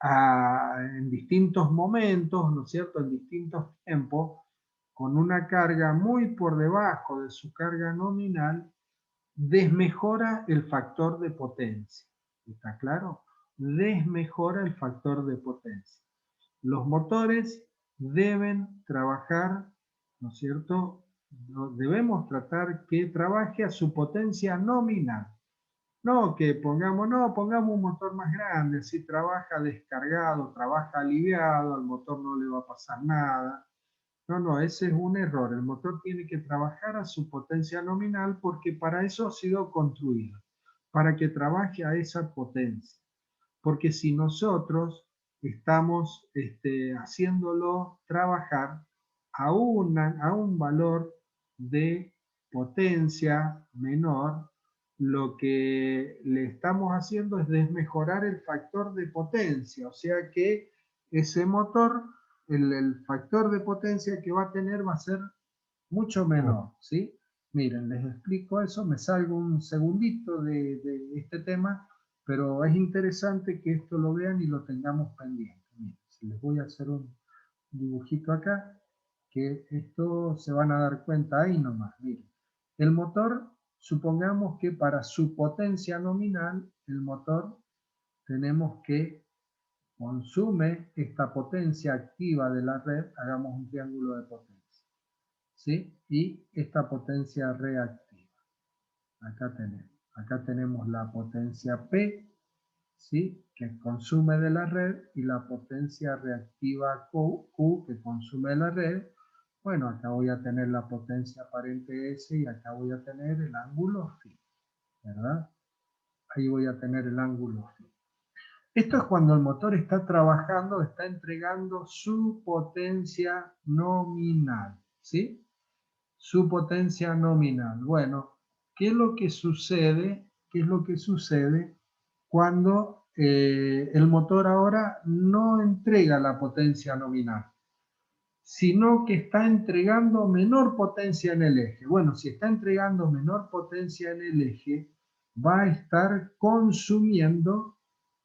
en distintos momentos, ¿no es cierto?, en distintos tiempos, con una carga muy por debajo de su carga nominal, desmejora el factor de potencia. ¿Está claro? Desmejora el factor de potencia. Los motores deben trabajar, ¿no es cierto? Debemos tratar que trabaje a su potencia nominal. No que pongamos un motor más grande, así trabaja descargado, trabaja aliviado, al motor no le va a pasar nada. No, ese es un error. El motor tiene que trabajar a su potencia nominal porque para eso ha sido construido, para que trabaje a esa potencia. Porque si nosotros estamos haciéndolo trabajar a un valor de potencia menor, lo que le estamos haciendo es desmejorar el factor de potencia, o sea que ese motor, el factor de potencia que va a tener va a ser mucho menor, ¿sí? Miren, les explico eso, me salgo un segundito de este tema, pero es interesante que esto lo vean y lo tengamos pendiente. Miren, si les voy a hacer un dibujito acá, que esto se van a dar cuenta ahí nomás. Miren, el motor, supongamos que para su potencia nominal, el motor tenemos que consume esta potencia activa de la red, hagamos un triángulo de potencia, ¿sí? Y esta potencia reactiva. Acá tenemos la potencia P, ¿sí?, que consume de la red, y la potencia reactiva Q, que consume de la red. Bueno, acá voy a tener la potencia aparente S y acá voy a tener el ángulo φ, ¿verdad? Ahí voy a tener el ángulo φ. Esto es cuando el motor está trabajando, está entregando su potencia nominal, ¿sí? Su potencia nominal. Bueno, ¿qué es lo que sucede? ¿Qué es lo que sucede cuando el motor ahora no entrega la potencia nominal, sino que está entregando menor potencia en el eje? Bueno, si está entregando menor potencia en el eje, va a estar consumiendo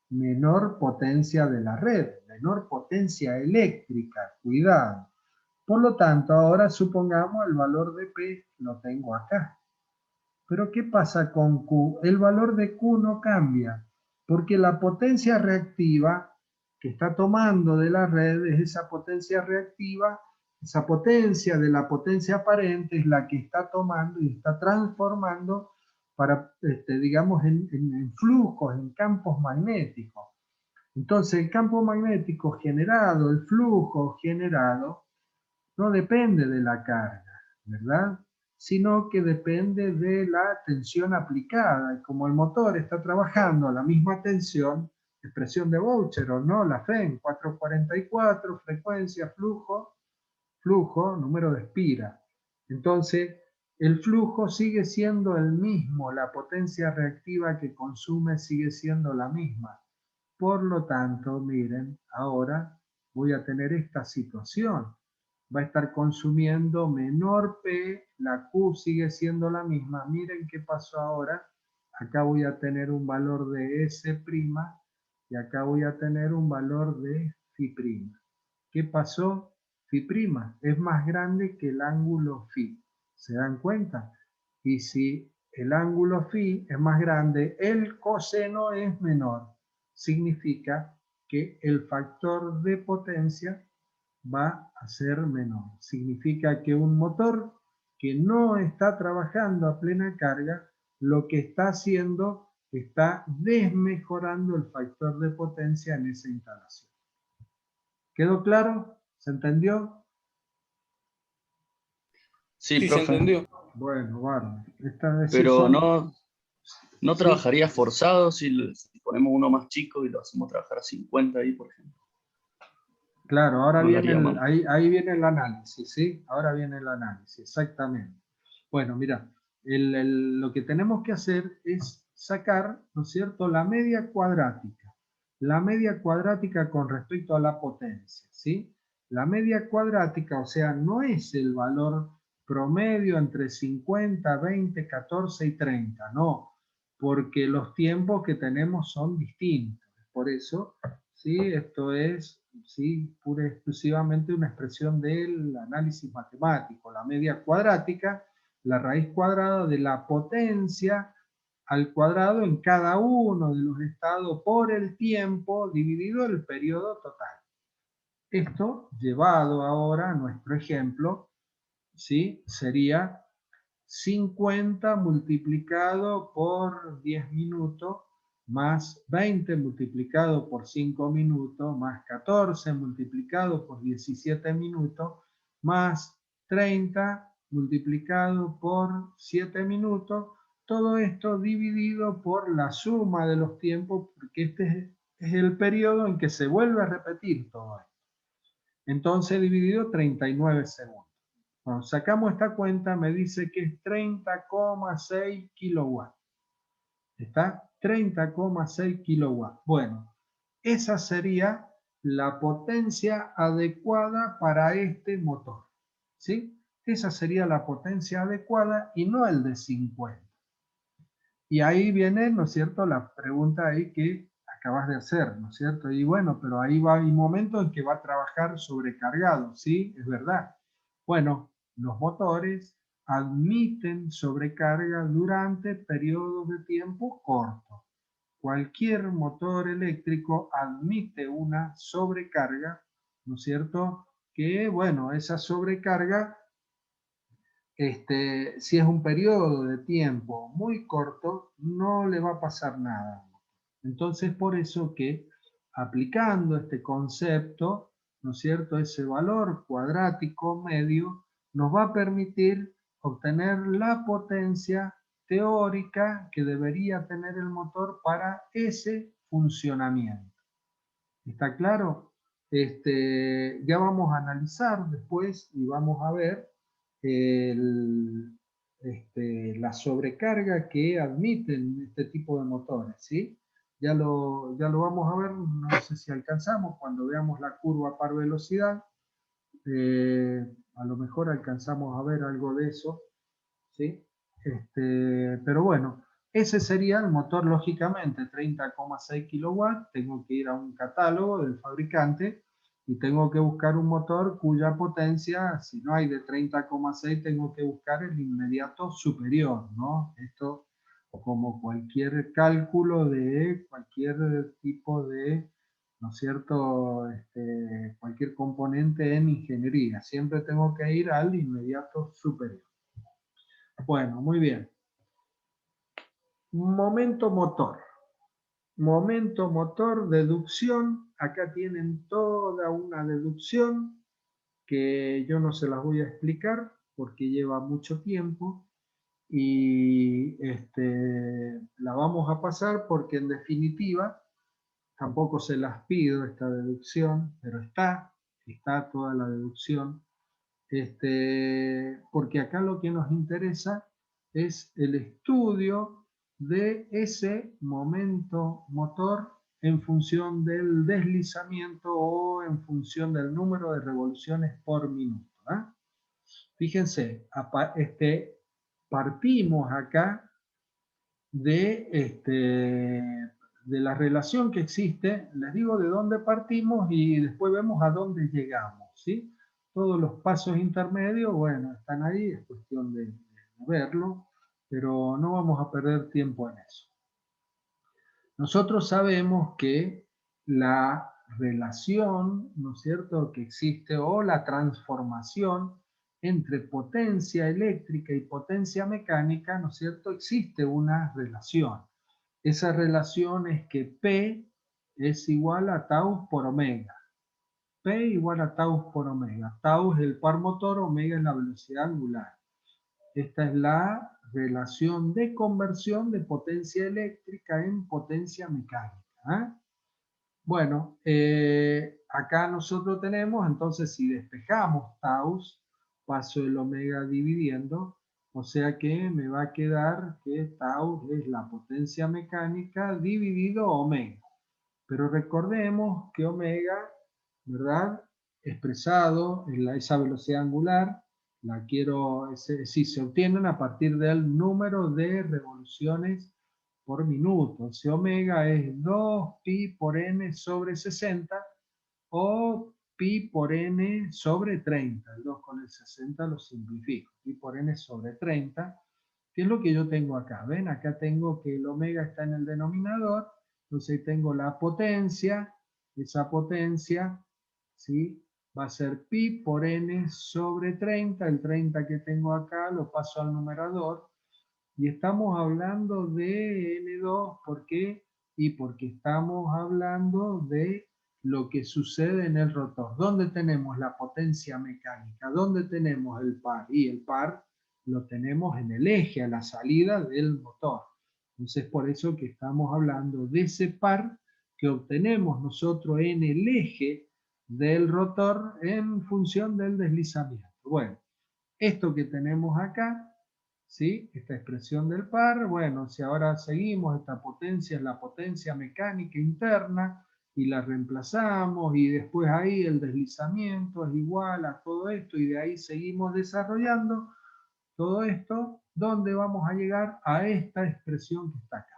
menor potencia de la red, menor potencia eléctrica, cuidado. Por lo tanto, ahora supongamos el valor de P lo tengo acá. Pero ¿qué pasa con Q? El valor de Q no cambia, porque la potencia reactiva que está tomando de la red es esa potencia reactiva, esa potencia de la potencia aparente es la que está tomando y está transformando para, digamos, en flujos, en campos magnéticos. Entonces, el campo magnético generado, el flujo generado, no depende de la carga, ¿verdad? Sino que depende de la tensión aplicada. Y como el motor está trabajando a la misma tensión, expresión de Boucher, ¿no? La FEN, 444, frecuencia, flujo, número de espira. Entonces, el flujo sigue siendo el mismo, la potencia reactiva que consume sigue siendo la misma. Por lo tanto, miren, ahora voy a tener esta situación. Va a estar consumiendo menor P, la Q sigue siendo la misma. Miren qué pasó ahora. Acá voy a tener un valor de S' y acá voy a tener un valor de Φ'. ¿Qué pasó? Φ' es más grande que el ángulo Φ. ¿Se dan cuenta? Y si el ángulo Φ es más grande, el coseno es menor. Significa que el factor de potencia va a ser menor. Significa que un motor que no está trabajando a plena carga, lo que está haciendo está desmejorando el factor de potencia en esa instalación. ¿Quedó claro? ¿Se entendió? Sí, Sí, se profe. entendió. Bueno, bueno. Esta vez sí Pero son... no Sí. trabajaría forzado si ponemos uno más chico y lo hacemos trabajar a 50 ahí, por ejemplo. Claro, ahora No lo viene haría mal. ahí viene el análisis, ¿sí? Ahora viene el análisis, exactamente. Bueno, mira, lo que tenemos que hacer es sacar, ¿no es cierto?, la media cuadrática. La media cuadrática con respecto a la potencia, ¿sí? La media cuadrática, o sea, no es el valor promedio entre 50, 20, 14 y 30, no, porque los tiempos que tenemos son distintos. Por eso ¿sí? Esto es, ¿sí?, pura y exclusivamente una expresión del análisis matemático. La media cuadrática, la raíz cuadrada de la potencia al cuadrado en cada uno de los estados por el tiempo dividido el periodo total. Esto, llevado ahora a nuestro ejemplo, ¿sí?, sería 50 multiplicado por 10 minutos, más 20 multiplicado por 5 minutos, más 14 multiplicado por 17 minutos, más 30 multiplicado por 7 minutos, todo esto dividido por la suma de los tiempos, porque este es el periodo en que se vuelve a repetir todo esto. Entonces dividido 39 segundos. Cuando sacamos esta cuenta me dice que es 30,6 kilowatts. ¿Está? 30,6 kilowatts. Bueno, esa sería la potencia adecuada para este motor. ¿Sí? Esa sería la potencia adecuada y no el de 50. Y ahí viene, ¿no es cierto?, la pregunta ahí que acabas de hacer, ¿no es cierto? Y bueno, pero ahí va un momento en que va a trabajar sobrecargado, ¿sí? Es verdad. Bueno, los motores admiten sobrecarga durante periodos de tiempo cortos. Cualquier motor eléctrico admite una sobrecarga, ¿no es cierto? Que, bueno, esa sobrecarga, si es un periodo de tiempo muy corto, no le va a pasar nada. Entonces, por eso que aplicando este concepto, ¿no es cierto?, ese valor cuadrático medio nos va a permitir obtener la potencia teórica que debería tener el motor para ese funcionamiento. ¿Está claro? Ya vamos a analizar después y vamos a ver la sobrecarga que admiten este tipo de motores, ¿sí? Ya lo vamos a ver, no sé si alcanzamos cuando veamos la curva par velocidad, a lo mejor alcanzamos a ver algo de eso, ¿sí? Pero bueno, ese sería el motor, lógicamente, 30,6 kilowatts. Tengo que ir a un catálogo del fabricante y tengo que buscar un motor cuya potencia, si no hay de 30,6, tengo que buscar el inmediato superior, ¿no? Esto como cualquier cálculo de cualquier tipo de, ¿no es cierto?, cualquier componente en ingeniería. Siempre tengo que ir al inmediato superior. Bueno, muy bien. Momento motor. Momento motor, deducción. Acá tienen toda una deducción que yo no se las voy a explicar porque lleva mucho tiempo y la vamos a pasar porque en definitiva tampoco se las pido esta deducción, pero está toda la deducción. Porque acá lo que nos interesa es el estudio de ese momento motor en función del deslizamiento o en función del número de revoluciones por minuto. Fíjense, partimos acá de la relación que existe. Les digo de dónde partimos y después vemos a dónde llegamos, ¿sí? Todos los pasos intermedios, bueno, están ahí, es cuestión de verlo, pero no vamos a perder tiempo en eso. Nosotros sabemos que la relación, ¿no es cierto?, que existe, o la transformación entre potencia eléctrica y potencia mecánica, ¿no es cierto?, existe una relación. Esa relación es que P es igual a tau por omega. P igual a tau por omega. Tau es el par motor, omega es la velocidad angular. Esta es la relación de conversión de potencia eléctrica en potencia mecánica. Bueno, acá nosotros tenemos, entonces si despejamos tau, paso el omega dividiendo, o sea que me va a quedar que tau es la potencia mecánica dividido omega. Pero recordemos que omega, ¿verdad?, expresado en esa velocidad angular, se obtienen a partir del número de revoluciones por minuto. Si omega es 2pi por n sobre 60 o pi por n sobre 30. El 2 con el 60 lo simplifico. Pi por n sobre 30, que es lo que yo tengo acá. ¿Ven? Acá tengo que el omega está en el denominador. Entonces tengo la potencia. Esa potencia, ¿sí?, va a ser pi por n sobre 30. El 30 que tengo acá lo paso al numerador. Y estamos hablando de N2, ¿por qué? Y porque estamos hablando de lo que sucede en el rotor. ¿Dónde tenemos la potencia mecánica? ¿Dónde tenemos el par? Y el par lo tenemos en el eje, a la salida del motor. Entonces, por eso que estamos hablando de ese par que obtenemos nosotros en el eje del rotor en función del deslizamiento. Bueno, esto que tenemos acá, ¿sí?, esta expresión del par, bueno, si ahora seguimos, esta potencia es la potencia mecánica interna y la reemplazamos y después ahí el deslizamiento es igual a todo esto y de ahí seguimos desarrollando todo esto, ¿dónde vamos a llegar? A esta expresión que está acá.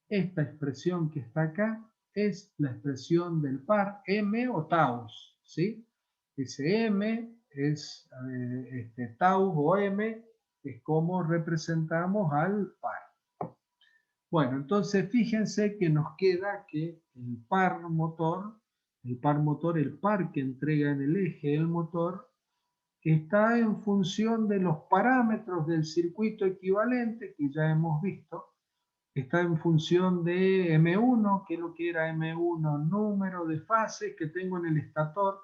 Esta expresión que está acá es la expresión del par M o taus, ¿sí? Ese M es taus o M, es como representamos al par. Bueno, entonces fíjense que nos queda que el par motor, el par que entrega en el eje el motor, está en función de los parámetros del circuito equivalente que ya hemos visto. Está en función de M1, que es lo que era M1, número de fases que tengo en el estator.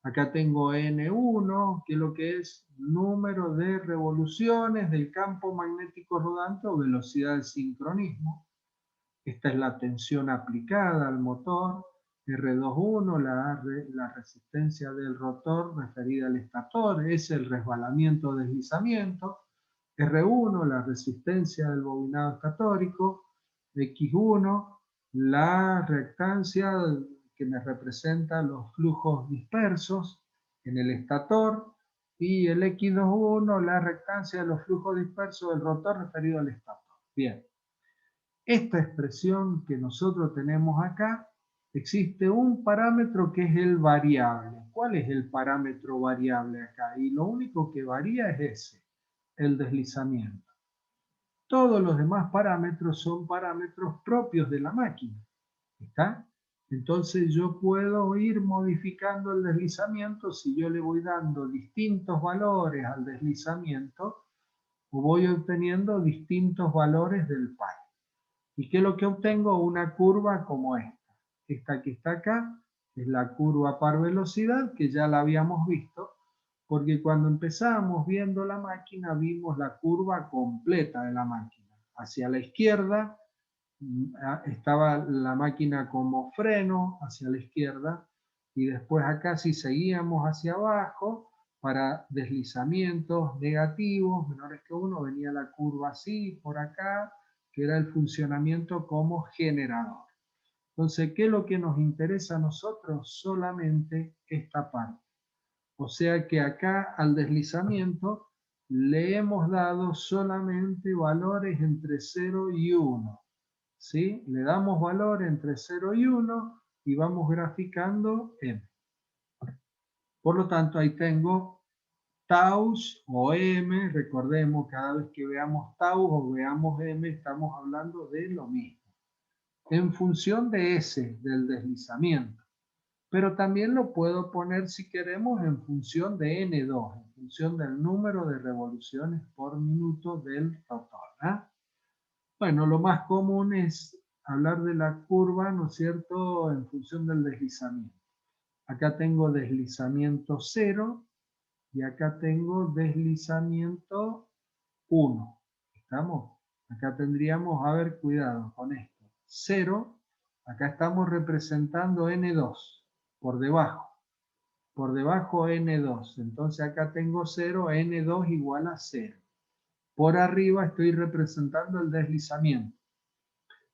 Acá tengo N1, que es lo que es número de revoluciones del campo magnético rodante o velocidad de sincronismo. Esta es la tensión aplicada al motor. R21, la resistencia del rotor referida al estator, es el resbalamiento o deslizamiento. R1, la resistencia del bobinado estatórico. X1, la reactancia que me representa los flujos dispersos en el estator. Y el X21, la reactancia de los flujos dispersos del rotor referido al estator. Bien. Esta expresión que nosotros tenemos acá, existe un parámetro que es el variable. ¿Cuál es el parámetro variable acá? Y lo único que varía es ese, el deslizamiento. Todos los demás parámetros son parámetros propios de la máquina. ¿Está? Entonces yo puedo ir modificando el deslizamiento si yo le voy dando distintos valores al deslizamiento o voy obteniendo distintos valores del par. ¿Y qué es lo que obtengo? Una curva como esta. Esta que está acá es la curva par velocidad, que ya la habíamos visto, porque cuando empezamos viendo la máquina vimos la curva completa de la máquina. Hacia la izquierda estaba la máquina como freno, hacia la izquierda, y después acá si seguíamos hacia abajo, para deslizamientos negativos, menores que 1, venía la curva así, por acá, que era el funcionamiento como generador. Entonces, ¿qué es lo que nos interesa a nosotros? Solamente esta parte. O sea que acá al deslizamiento le hemos dado solamente valores entre 0 y 1. ¿Sí? Le damos valor entre 0 y 1 y vamos graficando M. Por lo tanto, ahí tengo taus o M, recordemos, cada vez que veamos taus o veamos M, estamos hablando de lo mismo. En función de S, del deslizamiento. Pero también lo puedo poner, si queremos, en función de N2, en función del número de revoluciones por minuto del rotor. ¿Ah? Bueno, lo más común es hablar de la curva, ¿no es cierto?, en función del deslizamiento. Acá tengo deslizamiento 0 y acá tengo deslizamiento 1. ¿Estamos? Acá tendríamos, a ver, cuidado con esto. 0, acá estamos representando N2, por debajo. Por debajo N2. Entonces acá tengo 0, N2 igual a 0. Por arriba estoy representando el deslizamiento.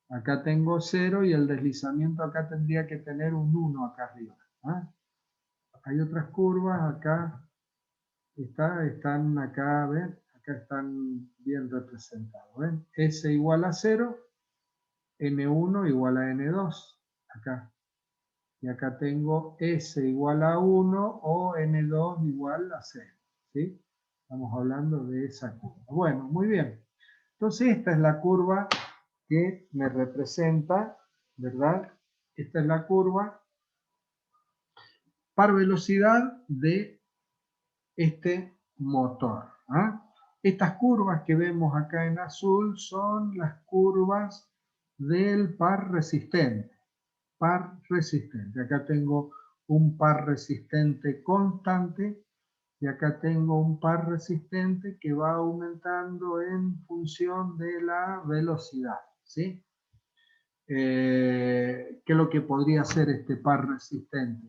Acá tengo 0 y el deslizamiento acá tendría que tener un 1 acá arriba. ¿Ah? Hay otras curvas acá. Están acá, a ver, Acá están bien representados. ¿Ven? S igual a 0, N1 igual a N2. Acá. Y acá tengo S igual a 1 o N2 igual a 0. ¿Sí? Estamos hablando de esa curva. Bueno, muy bien. Entonces esta es la curva que me representa, ¿verdad? Esta es la curva par velocidad de este motor. ¿Ah? Estas curvas que vemos acá en azul son las curvas del par resistente. Par resistente. Acá tengo un par resistente constante y acá tengo un par resistente que va aumentando en función de la velocidad. ¿Sí? ¿Qué es lo que podría ser este par resistente?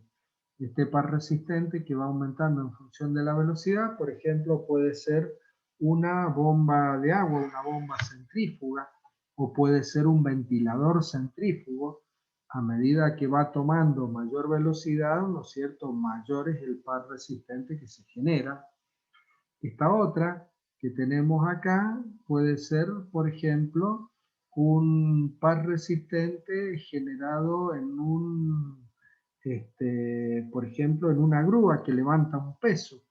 Este par resistente que va aumentando en función de la velocidad, por ejemplo, puede ser una bomba de agua, una bomba centrífuga, o puede ser un ventilador centrífugo. A medida que va tomando mayor velocidad, ¿no es cierto?, mayor es el par resistente que se genera. Esta otra que tenemos acá puede ser, por ejemplo, un par resistente generado en por ejemplo, en una grúa que levanta un peso.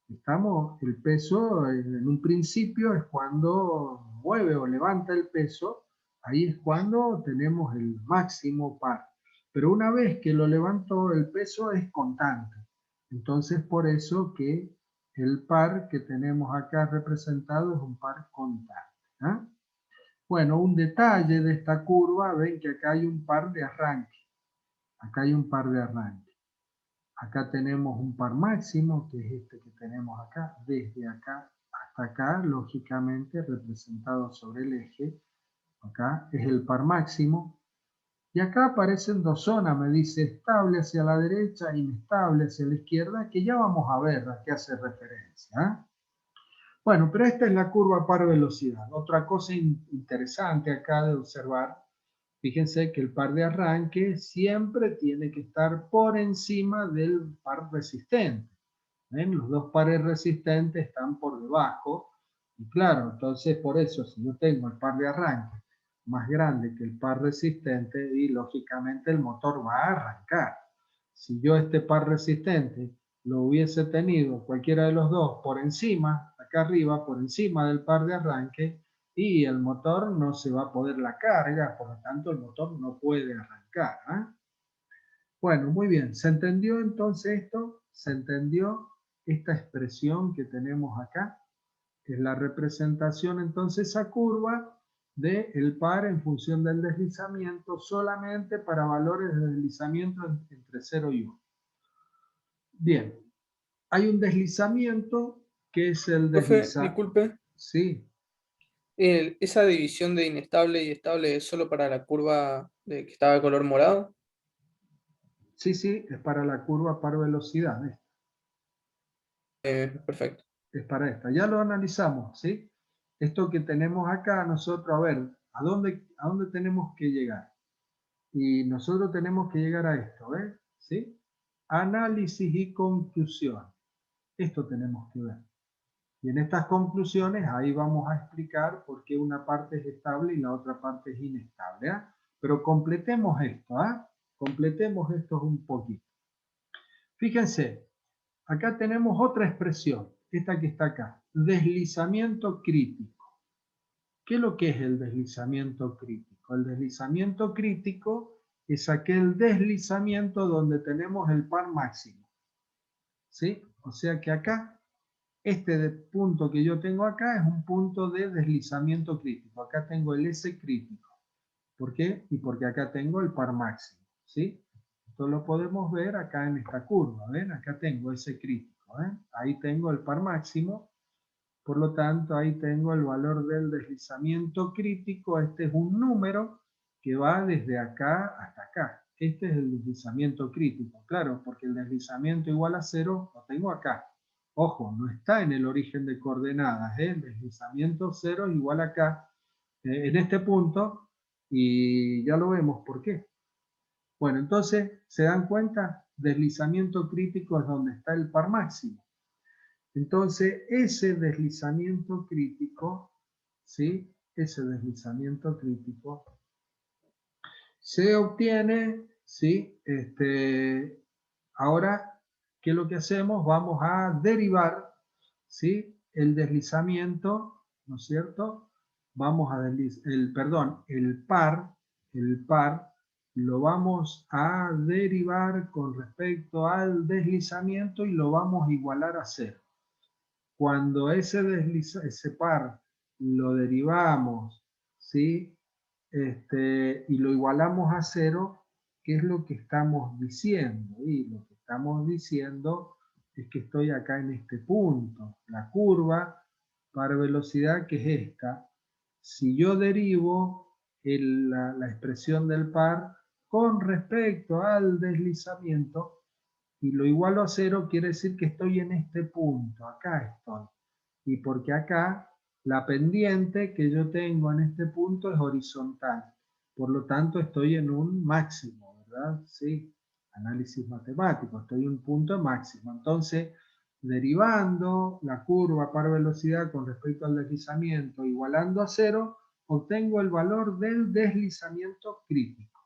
El peso en un principio es cuando mueve o levanta el peso, ahí es cuando tenemos el máximo par. Pero una vez que lo levanto el peso es constante. Entonces por eso que el par que tenemos acá representado es un par constante. ¿Ah? Bueno, un detalle de esta curva, ven que acá hay un par de arranque. Acá hay un par de arranque. Acá tenemos un par máximo, que es este que tenemos acá, desde acá hasta acá, lógicamente representado sobre el eje. Acá es el par máximo. Y acá aparecen dos zonas, me dice estable hacia la derecha, inestable hacia la izquierda, que ya vamos a ver a qué hace referencia. ¿Eh? Bueno, pero esta es la curva par velocidad. Otra cosa interesante acá de observar, fíjense que el par de arranque siempre tiene que estar por encima del par resistente. ¿Ven? Los dos pares resistentes están por debajo. Y claro, entonces por eso si yo tengo el par de arranque más grande que el par resistente, y lógicamente el motor va a arrancar. Si yo este par resistente lo hubiese tenido cualquiera de los dos por encima, acá arriba, por encima del par de arranque, y el motor no se va a poder la carga, por lo tanto el motor no puede arrancar. ¿Eh? Bueno, muy bien. ¿Se entendió entonces esto? ¿Se entendió esta expresión que tenemos acá? Es la representación entonces esa curva del par en función del deslizamiento solamente para valores de deslizamiento entre 0 y 1. Bien, hay un deslizamiento que es el Profe, deslizamiento. disculpe, Sí, ¿esa división de inestable y estable es solo para la curva de que estaba de color morado? sí, es para la curva par velocidad. Perfecto. Es para esta. Ya lo analizamos, ¿sí? Esto que tenemos acá, nosotros, a ver, ¿a dónde tenemos que llegar? Y nosotros tenemos que llegar a esto, ¿ves? ¿Sí? Análisis y conclusión. Esto tenemos que ver. Y en estas conclusiones, ahí vamos a explicar por qué una parte es estable y la otra parte es inestable. ¿Eh? Pero completemos esto, ¿eh? Completemos esto un poquito. Fíjense, acá tenemos otra expresión, esta que está acá, deslizamiento crítico. ¿Qué es lo que es el deslizamiento crítico? El deslizamiento crítico es aquel deslizamiento donde tenemos el par máximo. ¿Sí? O sea que acá, este punto que yo tengo acá es un punto de deslizamiento crítico. Acá tengo el S crítico. ¿Por qué? Y porque acá tengo el par máximo. ¿Sí? Esto lo podemos ver acá en esta curva. ¿Ven? Acá tengo ese crítico. ¿eh? Ahí tengo el par máximo. Por lo tanto, ahí tengo el valor del deslizamiento crítico. Este es un número que va desde acá hasta acá. Este es el deslizamiento crítico. Claro, porque el deslizamiento igual a 0 lo tengo acá. Ojo, no está en el origen de coordenadas. El deslizamiento 0 igual acá, en este punto. Y ya lo vemos por qué. Bueno, entonces, ¿se dan cuenta? Deslizamiento crítico es donde está el par máximo. Entonces, ese deslizamiento crítico, ¿sí? Ese deslizamiento crítico se obtiene, ¿sí? Ahora, ¿qué es lo que hacemos? Vamos a derivar, ¿sí? El deslizamiento, ¿no es cierto? Vamos a el par, lo vamos a derivar con respecto al deslizamiento y lo vamos a igualar a cero. Cuando ese par lo derivamos, ¿sí? Y lo igualamos a cero, ¿qué es lo que estamos diciendo? Y lo que estamos diciendo es que estoy acá en este punto. La curva par velocidad, que es esta, si yo derivo la expresión del par con respecto al deslizamiento, y lo igualo a cero, quiere decir que estoy en este punto, acá estoy. Y porque acá la pendiente que yo tengo en este punto es horizontal. Por lo tanto, estoy en un máximo, ¿verdad? Sí, análisis matemático, estoy en un punto máximo. Entonces, derivando la curva par velocidad con respecto al deslizamiento, igualando a cero, obtengo el valor del deslizamiento crítico,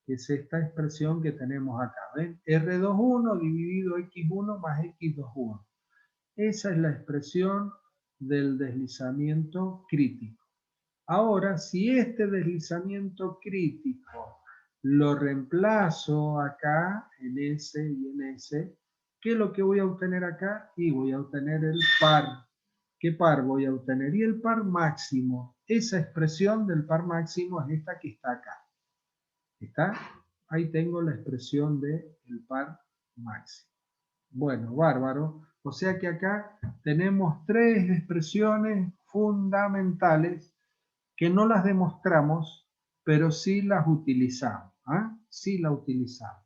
que es esta expresión que tenemos acá. ¿Ven? R21 dividido X1 más X21. Esa es la expresión del deslizamiento crítico. Ahora, si este deslizamiento crítico lo reemplazo acá en S y en S, ¿qué es lo que voy a obtener acá? Y voy a obtener el par. ¿Qué par voy a obtener? Y el par máximo. Esa expresión del par máximo es esta que está acá. ¿Está? Ahí tengo la expresión del par máximo. Bueno, bárbaro. O sea que acá tenemos tres expresiones fundamentales que no las demostramos, pero sí las utilizamos. ¿Ah? Sí la utilizamos.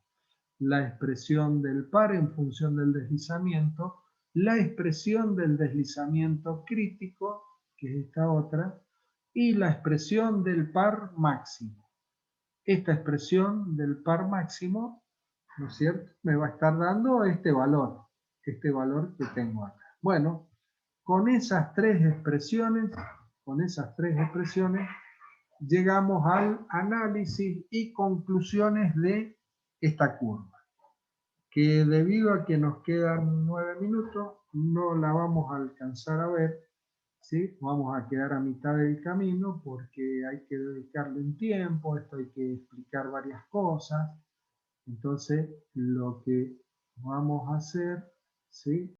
La expresión del par en función del deslizamiento, la expresión del deslizamiento crítico, que es esta otra, y la expresión del par máximo. Esta expresión del par máximo, ¿no es cierto?, me va a estar dando este valor que tengo acá. Bueno, con esas tres expresiones, llegamos al análisis y conclusiones de esta curva, que debido a que nos quedan 9 minutos, no la vamos a alcanzar a ver, ¿sí? Vamos a quedar a mitad del camino porque hay que dedicarle un tiempo, esto hay que explicar varias cosas. Entonces, lo que vamos a hacer, ¿sí?